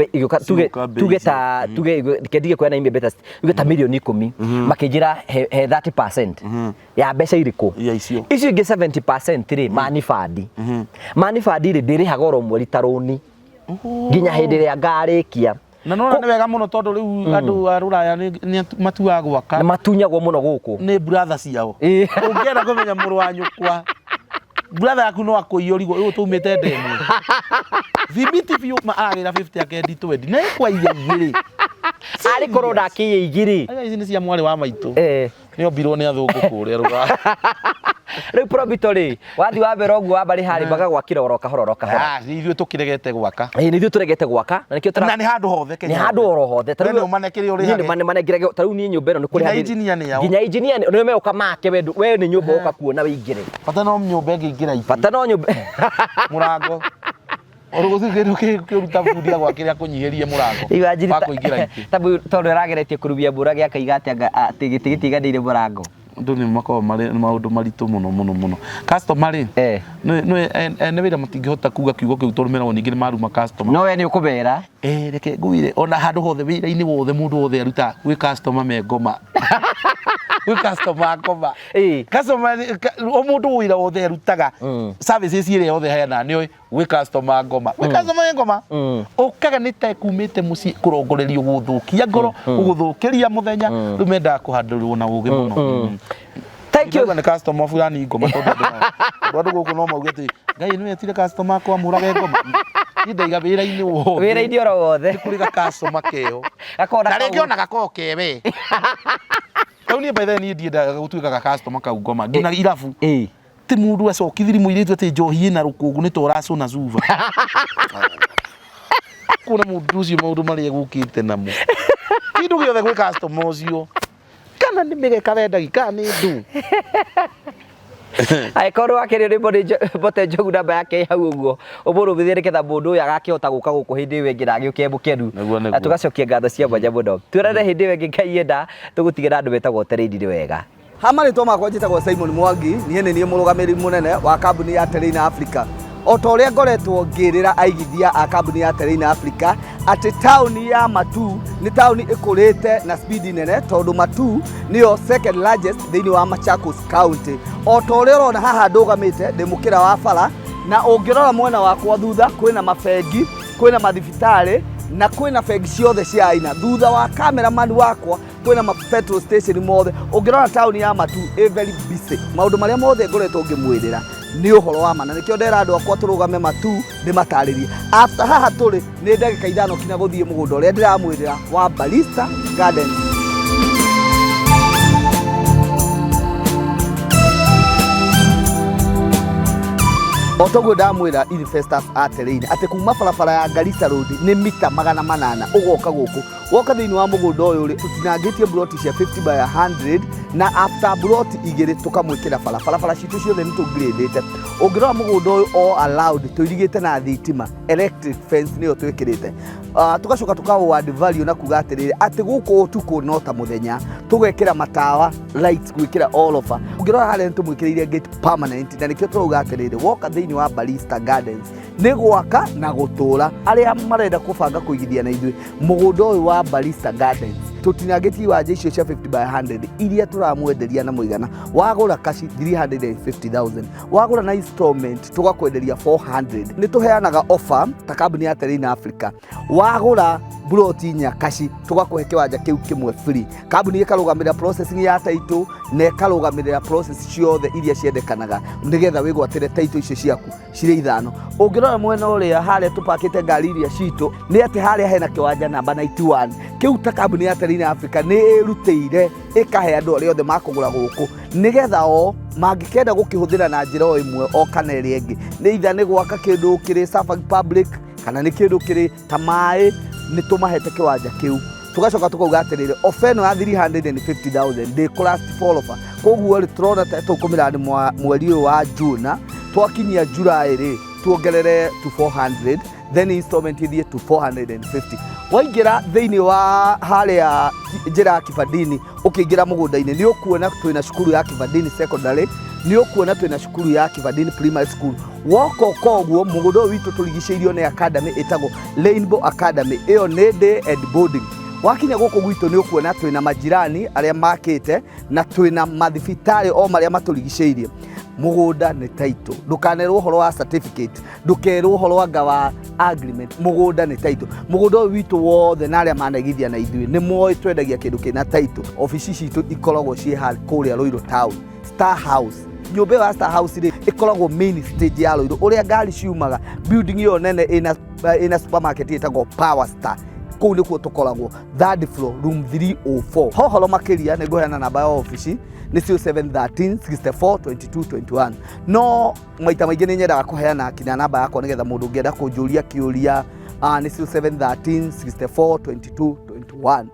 tuge kendige kwa na imbe beta tugeta milioni 10 makijira he 30% ya mbeca iriku icio ingi 70% ri manifadi ri ndiri hagoro mweri taroni nginya hindi ria ngarikia na nona ni wega muno tondu riu andu a Ruraya ni matuaga gwaka na matunyagwo muno guku ni brother ciao ungienda kumenya muru wa nyukwa brother yaku no akuiyorigo uyu tumite ndemu thibiti biu maagira 50 akendi 20 na kwa igiri ari korona akiye igiri ici ni cia mwari wa maitu ni obirwo ni athungu kuria Ruraya riu Promito ri wathi wa berogu wa bari hari baga gwakira oroka horoka ithuĩ tukiregete gwaka ni ithuĩ turegete gwaka na nikio na ni handu hothe Kenya ni handu oro hothe taru manekire uri hage ni manekire taru ni nyumba ino ni kuri hage engineer ni yao nginya engineer ni me ukamake we ni nyumba uka kuona wingire pata no nyumba ngiingira ici pata no nyumba murango oruguthigiro kiruta budia gwakiria kunyihirie murango wa kuingira iki tabu tondu rageretie kurubia mbura gya kaigati ati gitiganire murango ndu ni makao mari maundu maritu muno customer ri ne wira matingihota kuga kiugo kiu tondu mera ningi ni maruma customer no we ni ukubera reke ngwire ona handu hothe wira-ini wothe mundu wothe aruta wi customer me ngoma wi customer ngoma customer o mundu wira wothe arutaga services ire yothe hena ni wi customer ngoma wi customer ngoma ukaga ni ta kumite muci kurongorerio guthukia ngoro guthukiria muthenya rumenda kuhandurwo na ugi muno. Thank you. Ni customer fulani ngoma tondu ndu guku no mauge ti ngai ni etire customer kwa murage ngoma ndaiga wira-ini wothe wira-ini oro wothe kuri ga customer keo na rĩngĩ ona gakoo kewe kau ni by then ni ndiendaga gutuika ga customer kau ngoma ngina irabu ti mundu acokithiri muiritu ati njohi ina rukungu ni toracuna zuva kuna mundu ucio maundu maria gukite namo kindu giothe gwi customer ucio kana ni migeka wendagi kana ni ndu ai korwo akiri ri bote njogu namba yake hau uguo uburu bithire ketha mundu uyu agakihota guka guku hindi wengi agiuke mukeru tugacokia ngatho cia mwanya muno twirane hindi wengi Ngai yenda tugutigira andu betagwo Terrain wega hamarĩtwo makwa njĩtagwo Simon Mwangi niĩ nĩ niĩ mũrũgamĩrĩri mũnene wa kambuni ya Terrain Africa o ta ũrĩa ngoretwo ngĩrĩra aigithia a kambuni ya Terrain Africa atĩ taũni ya Matu nĩ taũni ĩkũrĩte na speed nene tondũ Matu nĩyo second largest thĩinĩ wa Machakos County o ta ũrĩa ũrona haha ndũgamĩte ndĩ mũkĩra wa bara na ũngĩrora mwena wakwa thutha kwĩna mabengi kwĩna mathibitarĩ na kwĩna bengi ciothe cia aina thutha wa cameraman wakwa kwĩna petrol station mothe ũngĩrora taũni ya Matu very busy maũndũ marĩa mothe ngoretwo ngĩmwĩrĩra nĩ ũhoro wa mana nĩkĩo ndera andũ akwa tũrũgame Matu ndĩmatarĩrie after haha tũrĩ nĩ ndagĩka ithano kinya gũthiĩ mũgũnda ũrĩa ndĩramwĩrĩra wa Barista Gardens. Otogo ndamwira investors a Terrain ati kuma barabara ya Garissa Road ni mita 800 ugoka guku woka thiini wa mugunda uyu ri tutinangitie broti cia 50 by 100 na after broti igiri tukamwikira barabara citu ciothe ni tugradete ungirora mugunda uyu all allowed tuirigite na thitima electric fence niyo twikirite tugacoka tukawa value na kuga atiriri ati guku utuku no ta muthenya tugekira matawa lights gwikira all over ungirora hale tumwikiriire gate permanent na nikio turuga atiriri woka thiini wa Barista Gardens ni gwaka na gutura aria marenda kubanga kuigithia na ithui mugunda uyu wa Barista Gardens tutinagĩtie wanja icio cia 50 by 100 iria turamwenderia na mũigana wagũra kashi 350,000 wagũra na installment tugakwenderia 400. Nĩ tuheanaga offer ta kambuni ya Terrain Africa, wagũra buroti nyakashi tugakũhe kĩwanja kĩu kĩmwe free. Kambuni ĩkarũgamĩrĩra processing ya title na ĩkarũgamĩrĩra process ciothe iria ciendekanaga nĩgetha wĩgwatĩre title icio ciaku cirĩ ithano. Ũngĩrora mwena ũrĩa harĩa tũpakĩte ngari iria citũ nĩ atĩ harĩa hena kĩwanja namba 91 kĩu ta kambuni ya Terrain Africa nĩ ĩrutĩire ĩkahe andũ arĩa othe makũgũra gũkũ nĩgetha o mangĩkenda gũkĩhũthĩra na njĩra o ĩmwe o kana ĩrĩa ĩngĩ, nĩ itha nĩ gwaka kĩndũ kĩrĩ Safari Public kana nĩ kĩndũ kĩrĩ ta maĩ, nĩ tũmahete kĩwanja kĩu. Tugacoka tukauga atĩrĩrĩ offer ĩno ya 350,000 ndĩkũlast forever. Koguo rĩ tũrona ta tũkũmĩra mweri ũyũ wa June, twakinyia July rĩ tuongerere to 400, then installment ithie to 450. Waingĩra thĩinĩ wa harĩa njĩra ya Kibandini ũkĩingĩra mũgũnda-inĩ nĩ ũkuona twĩna cukuru ya Kibandini Secondary, nĩ ũkuona twĩna cukuru ya Kibandini Primary School. Woka koguo mũgũnda ũyũ witũ tũrigicĩirio nĩ academy ĩtagwo Rainbow Academy, ĩyo nĩ day and boarding. Wakinya gũkũ gwitũ nĩ ũkuona twĩna majirani arĩa makĩte na twĩna mathibitarĩ o marĩa matũrigicĩirie. Mũgũnda nĩ title, ndũkanerwo ũhoro wa certificate, ndũkerwo ũhoro wa wa agreement. Mũgũnda nĩ title. Mũgũnda ũyũ witũ wothe na arĩa managithia na ithuĩ nĩ moĩ twendagia kĩndũ kĩna title. Ofici citũ ikoragwo ciĩ kũrĩa Ruiru Town, Star House. Nyũmba ya Star House rĩ ikoragwo main stage ya Ruiru ũrĩa ngari ciumaga, building ĩyo nene ĩna supermarket ĩtagwo Power Star. Kũu nĩkuo tũkoragwo 3rd floor room 304. Hohoro makĩria nĩ ngũheana namba ya ofici nĩ 0713 64 22 21. No maita maingĩ nĩ nyendaga kũheana kinya namba yakwa nĩgetha mũndũ ũngĩenda kũnjũria kĩũria nĩ 0713 64 22 21.